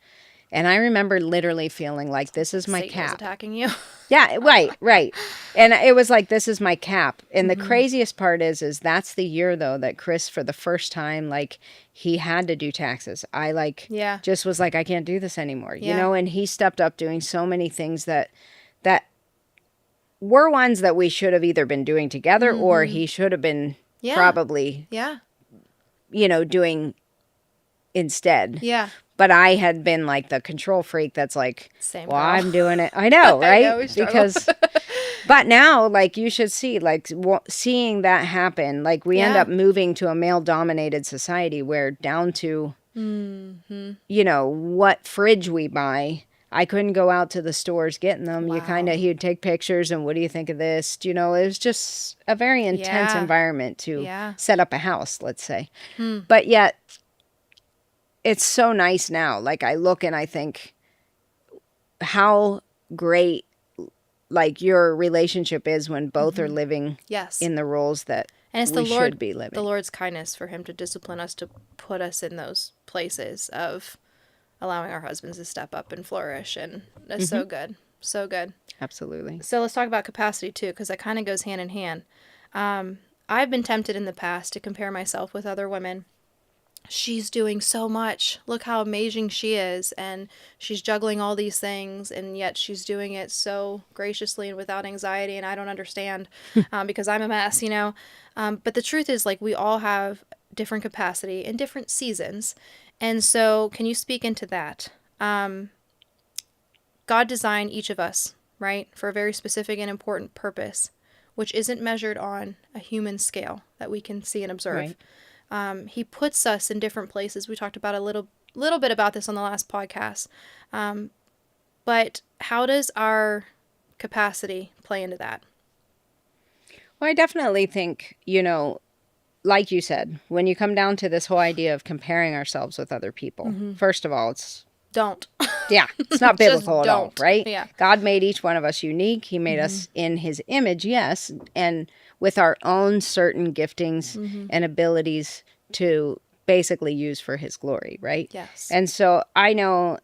And I remember literally feeling like, this is my Satan was cap. attacking you. Yeah, right. And it was like, this is my cap. And the craziest part is that's the year, though, that Chris, for the first time, like, he had to do taxes. I, like, Yeah. just was like, I can't do this anymore, you Yeah. know? And he stepped up doing so many things that were ones that we should have either been doing together or he should have been Yeah. probably, Yeah. you know, doing instead. Yeah. But I had been like the control freak that's like, Same well, girl. I'm doing it. I know, right? know, we struggle. Because, but now, like, you should see, like, seeing that happen, like, we end Yeah. up moving to a male-dominated society where down to, you know, what fridge we buy, I couldn't go out to the stores getting them. You Wow. kind of, he'd take pictures and what do you think of this? You know, it was just a very intense Yeah. environment to Yeah. set up a house, let's say. But yet, it's so nice now. Like, I look and I think how great, like, your relationship is when both are living Yes. in the roles that And it's we the Lord, should be living. the Lord's kindness for him to discipline us, to put us in those places of allowing our husbands to step up and flourish. And that's so good. So good. Absolutely. So let's talk about capacity too, because that kind of goes hand in hand. I've been tempted in the past to compare myself with other women. She's doing so much. Look how amazing she is. And she's juggling all these things. And yet she's doing it so graciously and without anxiety. And I don't understand because I'm a mess, you know. But the truth is, like, we all have different capacity in different seasons. And so can you speak into that? God designed each of us, right, for a very specific and important purpose, which isn't measured on a human scale that we can see and observe. Right. He puts us in different places. We talked about a little bit about this on the last podcast. But how does our capacity play into that? Well, I definitely think, you know, like you said, when you come down to this whole idea of comparing ourselves with other people, first of all, it's Don't. it's not biblical at all, don't. right? Yeah. God made each one of us unique. He made us in his image, yes, and with our own certain giftings and abilities to basically use for his glory, right? Yes. And so I know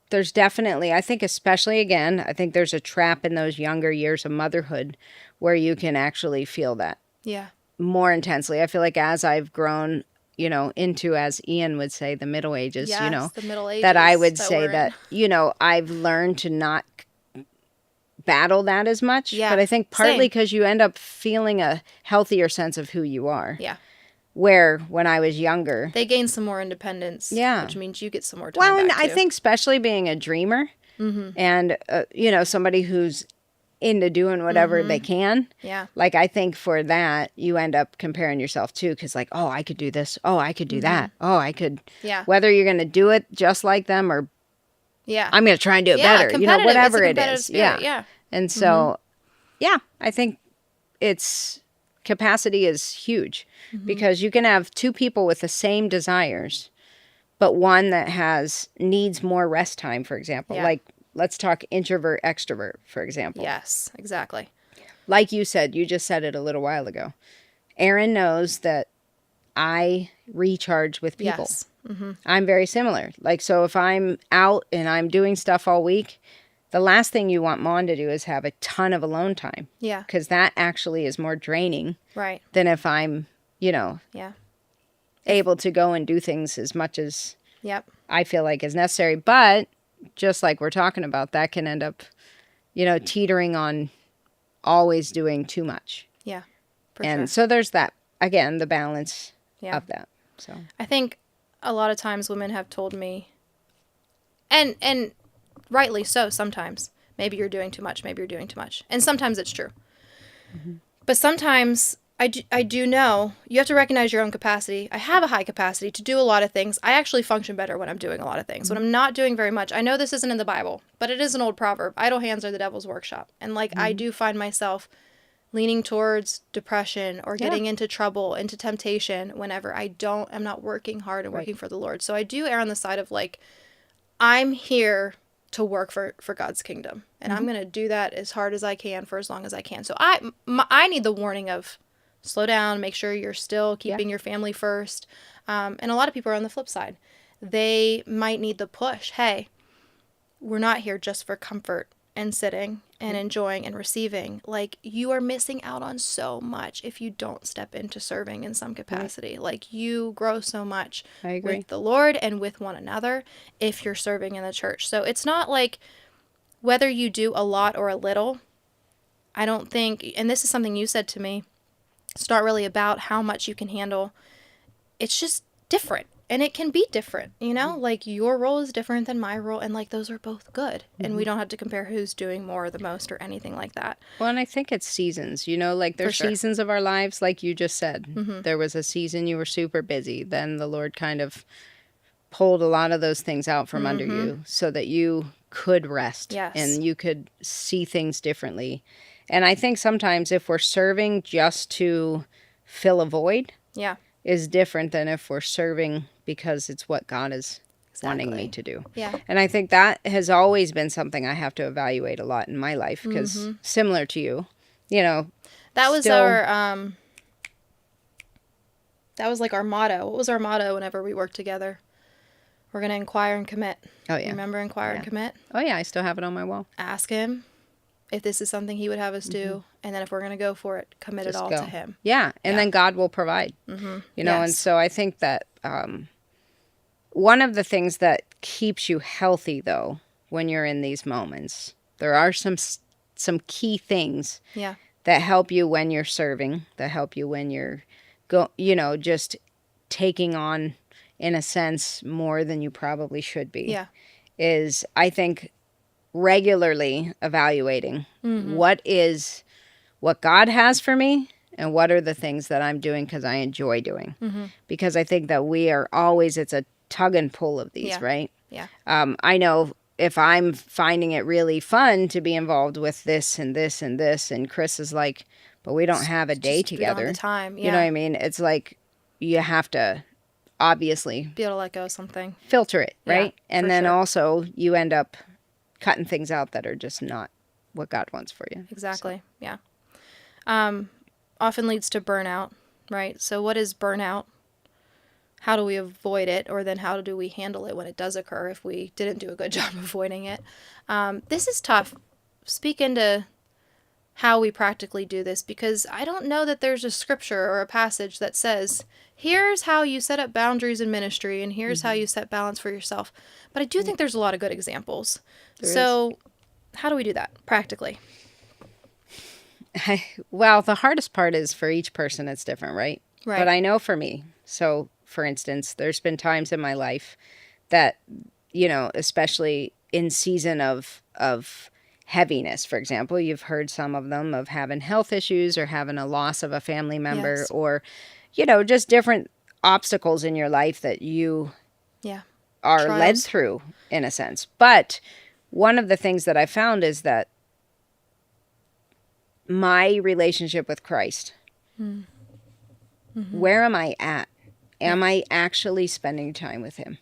there's definitely, I think especially, again, I think there's a trap in those younger years of motherhood where you can actually feel that Yeah. more intensely. I feel like as I've grown, you know, into, as Ian would say, the Middle Ages, Yes, you know, the Middle Ages that I would that say we're in. that, you know, I've learned to not battle that as much. Yeah, But I think same. partly because you end up feeling a healthier sense of who you are. Yeah. Where when I was younger, They gain some more independence. Yeah. Which means you get some more time well, and back, I too. think especially being a dreamer and, you know, somebody who's into doing whatever they can. Yeah. Like, I think for that, you end up comparing yourself too, because like, oh, I could do this. Oh, I could do that. Oh, I could. Yeah. Whether you're going to do it just like them or Yeah. I'm going to try and do it Yeah, better, you know, competitive. whatever It's a it competitive is. spirit, yeah. And so, yeah, I think it's capacity is huge because you can have two people with the same desires, but one that needs more rest time, for example. Yeah. Like, let's talk introvert, extrovert, for example. Yes, exactly. Like you said, you just said it a little while ago. Aaron knows that I recharge with people. Yes. I'm very similar. Like, so if I'm out and I'm doing stuff all week, the last thing you want Mom to do is have a ton of alone time. Yeah. Because that actually is more draining Right. than if I'm, you know, Yeah. able to go and do things as much as Yep. I feel like is necessary. But just like we're talking about, that can end up, you know, teetering on always doing too much. Yeah. For And sure. so there's that, again, the balance Yeah. of that. So I think a lot of times women have told me, and rightly so sometimes, maybe you're doing too much, maybe you're doing too much. And sometimes it's true. But sometimes I do know you have to recognize your own capacity. I have a high capacity to do a lot of things. I actually function better when I'm doing a lot of things. When I'm not doing very much, I know this isn't in the Bible, but it is an old proverb. Idle hands are the devil's workshop. And like I do find myself leaning towards depression or getting into trouble, into temptation whenever I'm not working hard and working for the Lord. So I do err on the side of like, I'm here to work for God's kingdom. And I'm going to do that as hard as I can for as long as I can. So I need the warning of slow down, make sure you're still keeping your family first. And a lot of people are on the flip side. They might need the push. Hey, we're not here just for comfort and sitting and enjoying and receiving. Like, you are missing out on so much if you don't step into serving in some capacity. Like, you grow so much with the Lord and with one another if you're serving in the church. So it's not like whether you do a lot or a little. I don't think, and this is something you said to me, it's not really about how much you can handle. It's just different. And it can be different, you know? Like, your role is different than my role, and, like, those are both good. And we don't have to compare who's doing more or the most or anything like that. Well, and I think it's seasons, you know? Like, there's seasons of our lives, like you just said. There was a season you were super busy. Then the Lord kind of pulled a lot of those things out from under you so that you could rest. And you could see things differently. And I think sometimes if we're serving just to fill a void is different than if we're serving because it's what God is wanting me to do. And I think that has always been something I have to evaluate a lot in my life because similar to you, you know. That was our, that was like our motto. What was our motto whenever we worked together? We're going to inquire and commit. Oh, yeah. Remember inquire and commit? Oh, yeah. I still have it on my wall. Ask him if this is something he would have us do. And then if we're going to go for it, commit it all to him. Yeah. And then God will provide, you know. And so I think that one of the things that keeps you healthy, though, when you're in these moments, there are some key things that help you when you're serving, that help you when you're, just taking on, in a sense, more than you probably should be. Is, I think, regularly evaluating what God has for me and what are the things that I'm doing because I enjoy doing. Because I think that we are always, it's a tug and pull of these, right? I know if I'm finding it really fun to be involved with this and this and this, and Chris is like, but we don't have a day together. The time. You know what I mean? It's like you have to obviously be able to let go of something. Filter it, right? And then also you end up cutting things out that are just not what God wants for you. Exactly. So. Often leads to burnout, right? So what is burnout? How do we avoid it? Or then how do we handle it when it does occur if we didn't do a good job avoiding it? This is tough. Speak into how we practically do this, because I don't know that there's a scripture or a passage that says, here's how you set up boundaries in ministry and here's how you set balance for yourself. But I do think there's a lot of good examples. How do we do that practically? Well, the hardest part is for each person, it's different, right? But I know for me, so for instance, there's been times in my life that, especially in season of heaviness, for example, you've heard some of them of having health issues or having a loss of a family member or, just different obstacles in your life that you are led through in a sense. But one of the things that I found is that my relationship with Christ, where am I at? Am I actually spending time with him?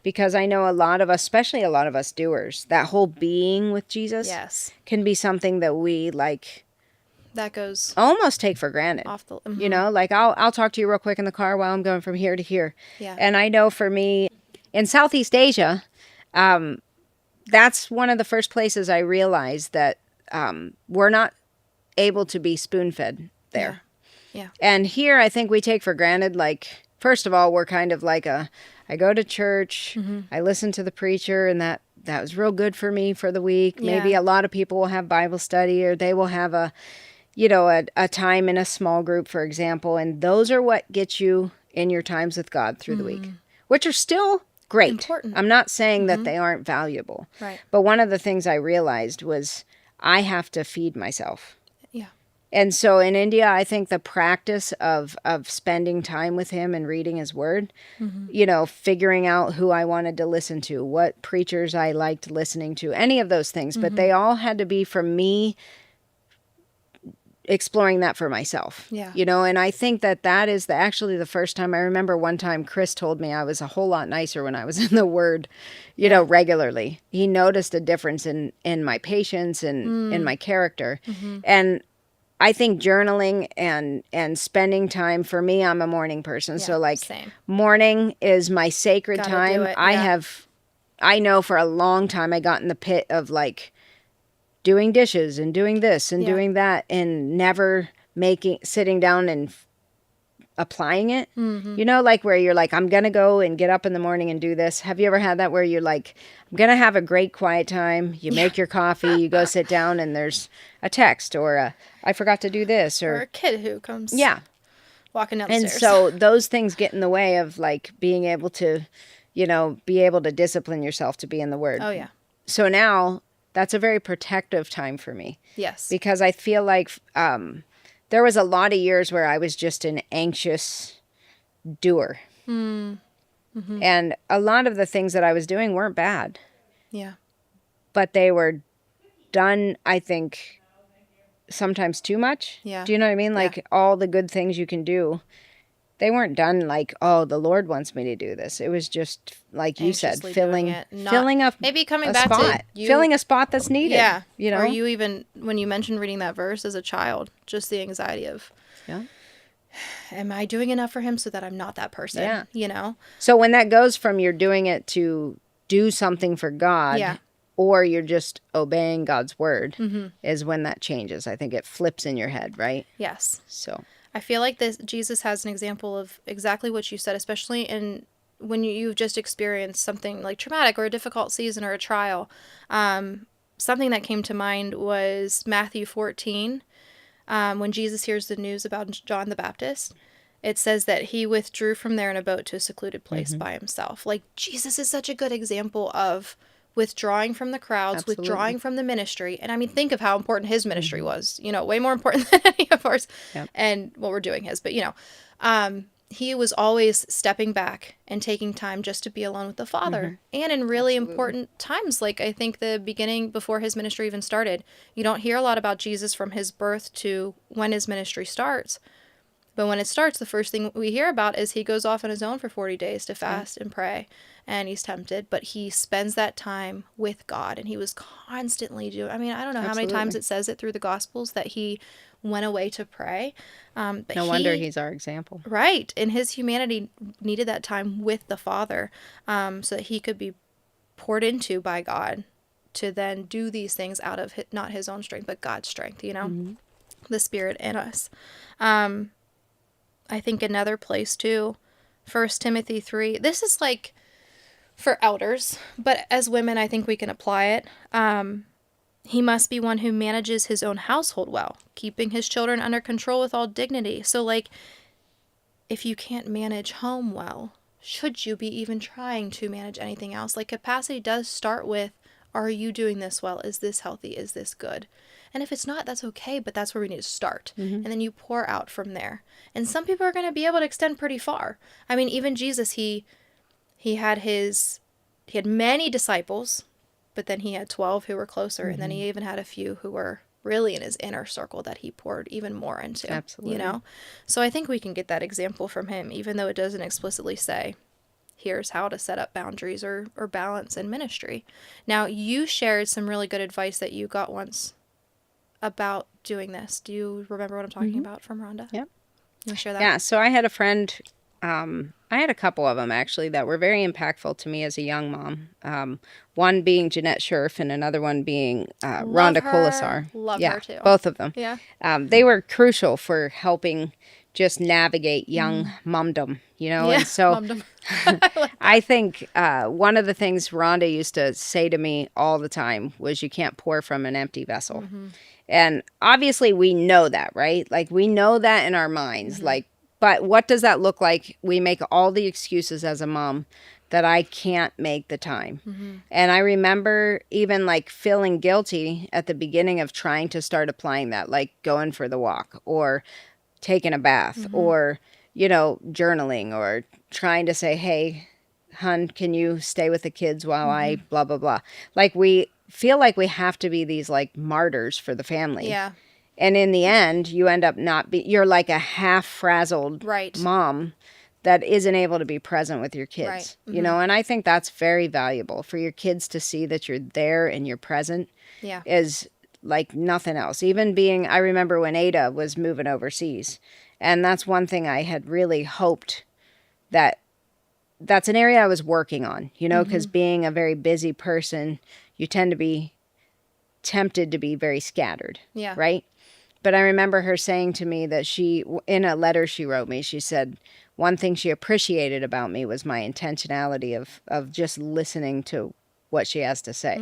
Because I know a lot of us, especially a lot of us doers, that whole being with Jesus can be something that we that goes almost take for granted. Off the, like I'll talk to you real quick in the car while I'm going from here to here. Yeah. And I know for me in Southeast Asia, that's one of the first places I realized that we're not able to be spoon-fed there. Yeah. And here I think we take for granted, first of all, we're kind of like I go to church, I listen to the preacher, and that was real good for me for the week. Maybe a lot of people will have Bible study, or they will have a time in a small group, for example. And those are what get you in your times with God through the week, which are still great. Important. I'm not saying that they aren't valuable. Right. But one of the things I realized was I have to feed myself. Yeah. And so in India, I think the practice of spending time with him and reading his word, you know, figuring out who I wanted to listen to, what preachers I liked listening to, any of those things, but they all had to be from me exploring that for myself. Yeah. You know, and I think that is actually the first time. I remember one time Chris told me I was a whole lot nicer when I was in the Word, you know, regularly. He noticed a difference in my patience and in my character. And I think journaling and spending time, for me, I'm a morning person. Yeah, so like same. morning is my sacred Gotta time. do it, I know for a long time I got in the pit of like doing dishes and doing this and doing that and never sitting down and applying it. You know, like where you're like, I'm going to go and get up in the morning and do this. Have you ever had that where you're like, I'm going to have a great quiet time. You make your coffee, you go sit down and there's a text or I forgot to do this or a kid who comes walking down the and stairs. so those things get in the way of like being able to, you know, be able to discipline yourself to be in the Word. Oh, yeah. So now that's a very protective time for me. Yes. Because I feel like there was a lot of years where I was just an anxious doer. And a lot of the things that I was doing weren't bad. Yeah. But they were done, I think, sometimes too much. Yeah. Do you know what I mean? Like all the good things you can do, they weren't done like, oh, the Lord wants me to do this. It was just like you said, Anxiously filling doing it, filling up maybe coming a back spot, to you, filling a spot that's needed. Yeah. You know, or you even when you mentioned reading that verse as a child, just the anxiety of, am I doing enough for him so that I'm not that person? Yeah. You know. So when that goes from you're doing it to do something for God, or you're just obeying God's word, is when that changes. I think it flips in your head, right? Yes. So I feel like Jesus has an example of exactly what you said, especially in when you've just experienced something like traumatic or a difficult season or a trial. Something that came to mind was Matthew 14, when Jesus hears the news about John the Baptist. It says that he withdrew from there in a boat to a secluded place by himself. Like, Jesus is such a good example of withdrawing from the crowds, withdrawing from the ministry. And I mean, think of how important his ministry was, you know, way more important than any of ours. And what we're doing his, but you know, he was always stepping back and taking time just to be alone with the Father. And in really important times, like I think the beginning before his ministry even started, you don't hear a lot about Jesus from his birth to when his ministry starts. But when it starts, the first thing we hear about is he goes off on his own for 40 days to fast and pray, and he's tempted. But he spends that time with God, and he was constantly doing. I mean, I don't know how many times it says it through the Gospels that he went away to pray. But no wonder he's our example. Right. And his humanity needed that time with the Father so that he could be poured into by God to then do these things out of not his own strength, but God's strength, you know, the Spirit in us. I think another place too, 1 Timothy 3. This is like for elders, but as women, I think we can apply it. He must be one who manages his own household well, keeping his children under control with all dignity. So like, if you can't manage home well, should you be even trying to manage anything else? Like, capacity does start with, are you doing this well? Is this healthy? Is this good? And if it's not, that's okay, but that's where we need to start. And then you pour out from there. And some people are going to be able to extend pretty far. I mean, even Jesus, he had many disciples, but then he had 12 who were closer. And then he even had a few who were really in his inner circle that he poured even more into. Absolutely. You know? So I think we can get that example from him, even though it doesn't explicitly say, here's how to set up boundaries or balance in ministry. Now, you shared some really good advice that you got once about doing this. Do you remember what I'm talking about from Rhonda? Yep. You share that? Yeah, so I had a friend, I had a couple of them actually that were very impactful to me as a young mom. One being Jeanette Scherf and another one being Rhonda Colasar. Love her too. Both of them. Yeah. They were crucial for helping just navigate young momdom, you know? Yeah, and so momdom. I think one of the things Rhonda used to say to me all the time was, you can't pour from an empty vessel. And obviously we know that, right? Like we know that in our minds, like, but what does that look like? We make all the excuses as a mom, that I can't make the time. Mm-hmm. And I remember even like feeling guilty at the beginning of trying to start applying that, like going for the walk or taking a bath Mm-hmm. or, journaling or trying to say, hey, hun, can you stay with the kids while I blah, blah, blah. Like we feel like we have to be these like martyrs for the family. Yeah. And in the end, you end up you're like a half frazzled Right. mom that isn't able to be present with your kids, Right. and I think that's very valuable for your kids to see that you're there and you're present. Yeah. Is like nothing else. Even I remember when Ada was moving overseas, and that's one thing I had really hoped that's an area I was working on, because being a very busy person, you tend to be tempted to be very scattered. Yeah. Right? But I remember her saying to me that in a letter she wrote me, she said, one thing she appreciated about me was my intentionality of just listening to what she has to say.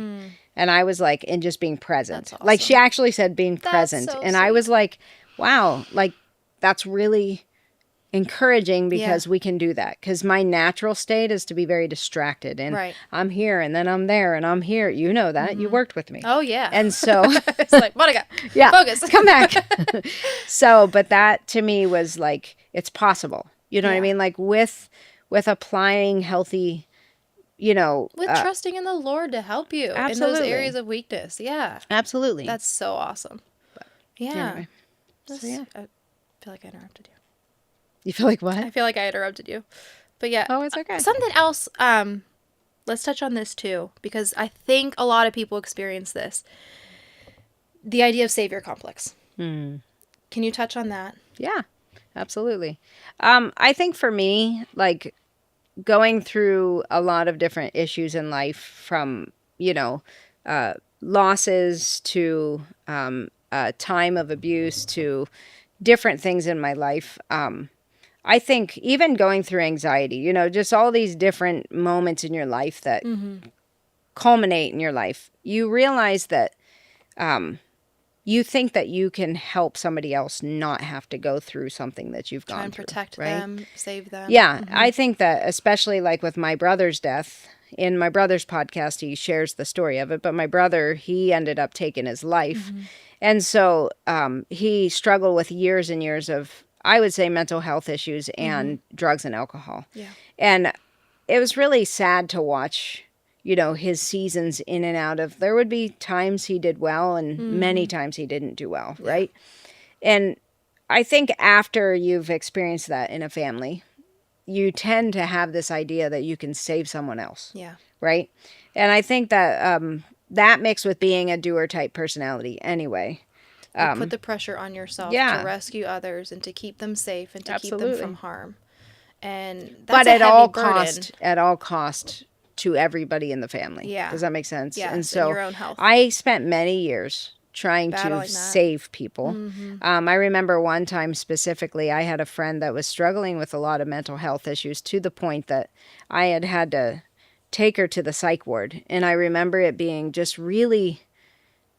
And I was like, and just being present. That's awesome. Like she actually said being That's present. so and sweet. I was like, wow, like that's really encouraging because we can do that. Because my natural state is to be very distracted. And Right. I'm here and then I'm there and I'm here. You know that. You worked with me. Oh, yeah. And so it's like, Monica, focus. come back. But that to me was like, it's possible. You know what I mean? Like with applying healthy, with trusting in the Lord to help you in those areas of weakness. Yeah. Absolutely. That's so awesome. Yeah. Anyway, I feel like I interrupted you. You feel like what? I feel like I interrupted you. But yeah. Oh, it's okay. Something else, let's touch on this too, because I think a lot of people experience this. The idea of savior complex. Can you touch on that? Yeah, absolutely. I think for me, like going through a lot of different issues in life from, losses to time of abuse to different things in my life. I think even going through anxiety, just all these different moments in your life that culminate in your life, you realize that you think that you can help somebody else not have to go through something that you've gone through. Try and protect them, save them. Yeah, I think that especially like with my brother's death, in my brother's podcast, he shares the story of it, but my brother, he ended up taking his life. And so he struggled with years and years of, I would say, mental health issues and drugs and alcohol. Yeah. And it was really sad to watch, his seasons in and out of, there would be times he did well and many times he didn't do well, right? And I think after you've experienced that in a family, you tend to have this idea that you can save someone else. Yeah. Right? And I think that that mixed with being a doer type personality anyway. You put the pressure on yourself to rescue others and to keep them safe and to keep them from harm. And that's a heavy burden. At all cost to everybody in the family. Yeah. Does that make sense? Yes, and so your own health. I spent many years trying Battling to that. save people. I remember one time specifically, I had a friend that was struggling with a lot of mental health issues to the point that I had to take her to the psych ward. And I remember it being just really,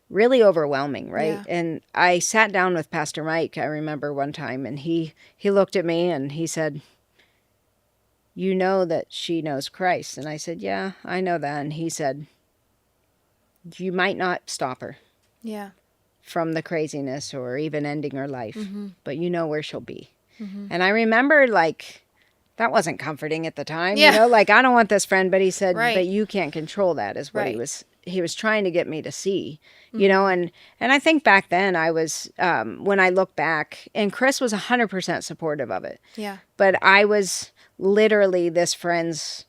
really overwhelming, right? Yeah. And I sat down with Pastor Mike, I remember one time, and he looked at me and he said, "You know that she knows Christ." And I said, "Yeah, I know that." And he said, "You might not stop her Yeah. from the craziness or even ending her life, but you know where she'll be." And I remember like, that wasn't comforting at the time, like I don't want this friend, but he said, but you can't control that is what he was trying to get me to see, and I think back then I was, when I look back, and Chris was 100% supportive of it. Yeah. But I was literally this friend's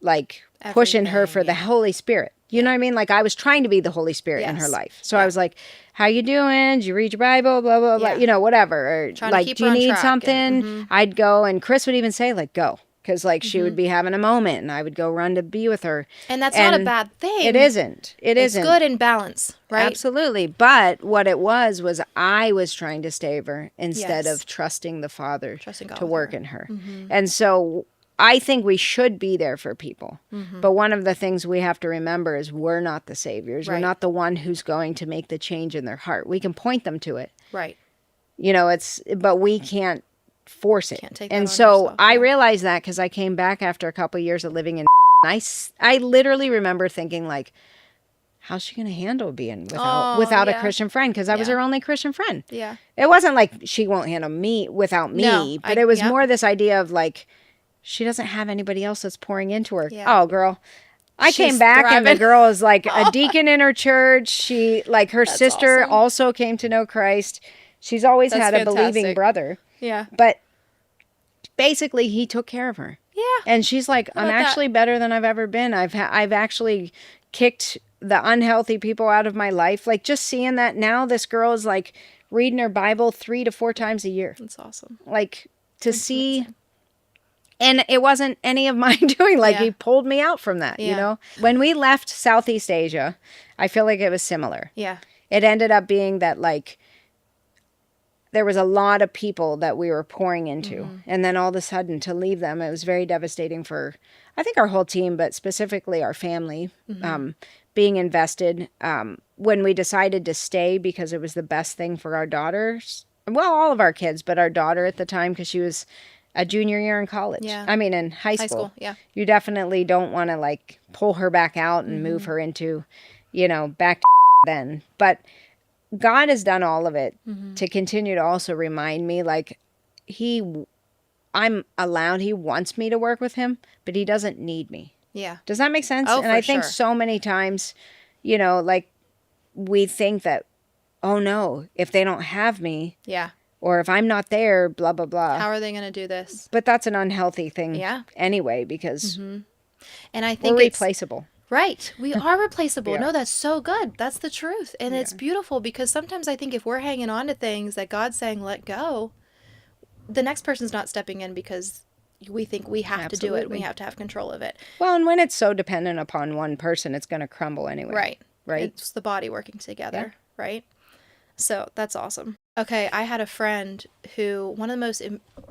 like pushing her for the Holy Spirit. You know what I mean? Like I was trying to be the Holy Spirit in her life. So I was like, "How you doing? Did you read your Bible? Blah, blah, blah," whatever. Or trying like, to keep "Do her you on need track." something?" I'd go, and Chris would even say like, "Go." Because like she would be having a moment and I would go run to be with her. And that's not a bad thing. It isn't. It's good in balance, right? Absolutely. But what it was I was trying to save her instead of trusting the Father to work in her. And so I think we should be there for people. But one of the things we have to remember is we're not the saviors. We're not the one who's going to make the change in their heart. We can point them to it. Right. But we can't force it. Can't take that and on so yourself, I realized that because I came back after a couple of years of living in I literally remember thinking, like, how's she going to handle being without a yeah. Christian friend? Because I was Yeah. her only Christian friend. Yeah. It wasn't like she won't handle me without me, but it was more this idea of, like, she doesn't have anybody else that's pouring into her. Yeah. Oh, girl. I came She's back and the thriving. girl is like a deacon in her church. She, like, her That's sister awesome. also came to know Christ. She's always That's had a believing fantastic. brother. Yeah. But basically, he took care of her. Yeah. And she's like, How I'm about that? actually better than I've ever been. I've actually kicked the unhealthy people out of my life. Like, just seeing that now, this girl is like reading her Bible 3 to 4 times a year. That's awesome. Like, to That's see. amazing. And it wasn't any of my doing. Like, Yeah. he pulled me out from that, you Yeah. know? When we left Southeast Asia, I feel like it was similar. Yeah. It ended up being that, like, there was a lot of people that we were pouring into. And then all of a sudden, to leave them, it was very devastating for, I think, our whole team, but specifically our family, being invested. When we decided to stay because it was the best thing for our daughters, well, all of our kids, but our daughter at the time, because she was a junior year in college. Yeah. I mean, in high school. High school, yeah. You definitely don't want to, like, pull her back out and move her into, you know, back to then. But God has done all of it to continue to also remind me, like, he wants me to work with him, but he doesn't need me. Yeah. Does that make sense? Oh, And for I think sure. so many times, you know, like, we think that, oh no, if they don't have me, Yeah. or if I'm not there, blah, blah, blah. How are they going to do this? But that's an unhealthy thing Yeah. anyway, because And I we're think it's replaceable. right. We are replaceable. We are. No, that's so good. That's the truth. And it's beautiful because sometimes I think if we're hanging on to things that God's saying, let go, the next person's not stepping in because we think we have to do it. Absolutely. We have to have control of it. Well, and when it's so dependent upon one person, it's going to crumble anyway. Right. Right. It's the body working together. Right. So that's awesome. Okay. I had a friend who, one of the most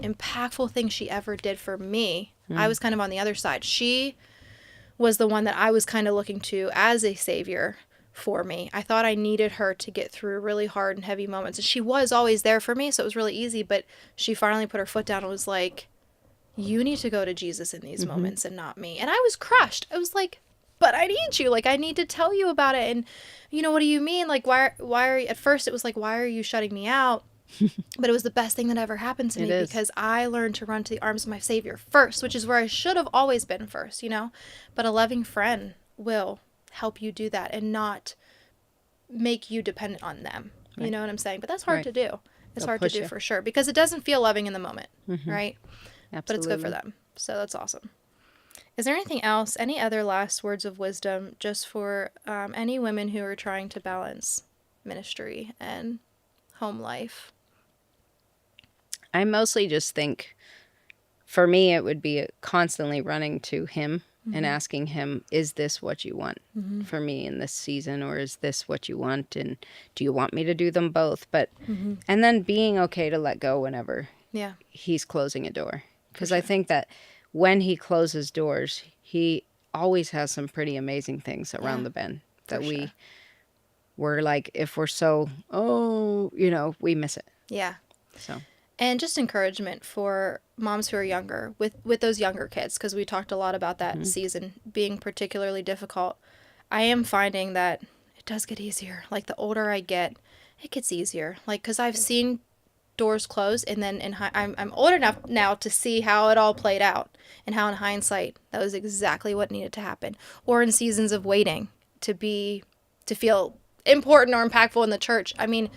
impactful things she ever did for me, I was kind of on the other side. She was the one that I was kind of looking to as a savior for me. I thought I needed her to get through really hard and heavy moments. And she was always there for me, so it was really easy. But she finally put her foot down and was like, you need to go to Jesus in these moments and not me. And I was crushed. I was like, but I need you. Like, I need to tell you about it. And, you know, what do you mean? Like, why are you, at first it was like, why are you shutting me out? But it was the best thing that ever happened to me because I learned to run to the arms of my Savior first, which is where I should have always been first, you know? But a loving friend will help you do that and not make you dependent on them. Right. You know what I'm saying? But that's hard to do. It's hard to do for sure because it doesn't feel loving in the moment, right? Absolutely. But it's good for them. So that's awesome. Is there anything else, any other last words of wisdom just for any women who are trying to balance ministry and home life? I mostly just think, for me, it would be constantly running to him and asking him, is this what you want for me in this season? Or is this what you want? And do you want me to do them both? But and then being okay to let go whenever he's closing a door. Because I think that when he closes doors, he always has some pretty amazing things around the bend that we're like, if we're so, you know, we miss it. Yeah. So. And just encouragement for moms who are younger with those younger kids, because we talked a lot about that season being particularly difficult. I am finding that it does get easier. Like, the older I get, it gets easier. Like, because I've seen doors close, and then I'm old enough now to see how it all played out and how in hindsight that was exactly what needed to happen. Or in seasons of waiting to feel important or impactful in the church. I mean,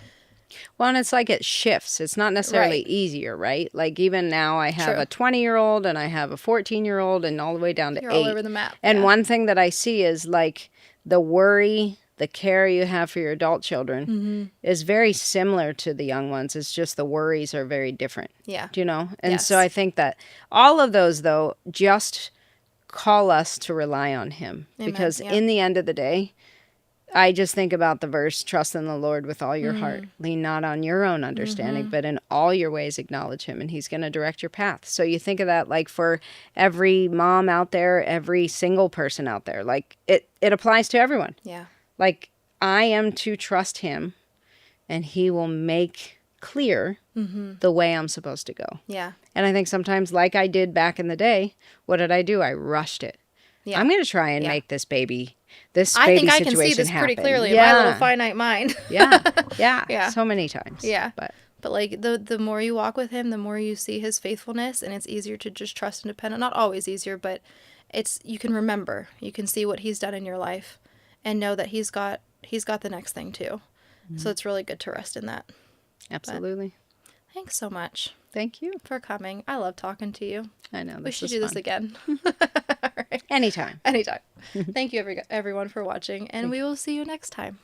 well, and it's like it shifts. It's not necessarily easier, right? Like, even now I have a 20-year-old and I have a 14-year-old and all the way down to 8. You're all over the map. And one thing that I see is, like, the worry, the care you have for your adult children is very similar to the young ones. It's just the worries are very different. Yeah. Do you know? And so I think that all of those, though, just call us to rely on him. Amen. Because in the end of the day, I just think about the verse, trust in the Lord with all your heart. Lean not on your own understanding, but in all your ways acknowledge him, and he's going to direct your path. So you think of that, like, for every mom out there, every single person out there, like, it applies to everyone. Yeah. Like, I am to trust him, and he will make clear the way I'm supposed to go. Yeah. And I think sometimes, like I did back in the day, what did I do? I rushed it. Yeah. I'm going to try and Yeah. make this baby I think I can see situation this pretty happen. clearly in my little finite mind. Yeah. Yeah. So many times. Yeah. But like the more you walk with him, the more you see his faithfulness, and it's easier to just trust and depend on. Not always easier, but you can remember. You can see what he's done in your life and know that he's got the next thing too. Mm-hmm. So it's really good to rest in that. Absolutely. But thanks so much. Thank you for coming. I love talking to you. I know. We should do this again. All right. Anytime. Thank you everyone for watching, and we will see you next time.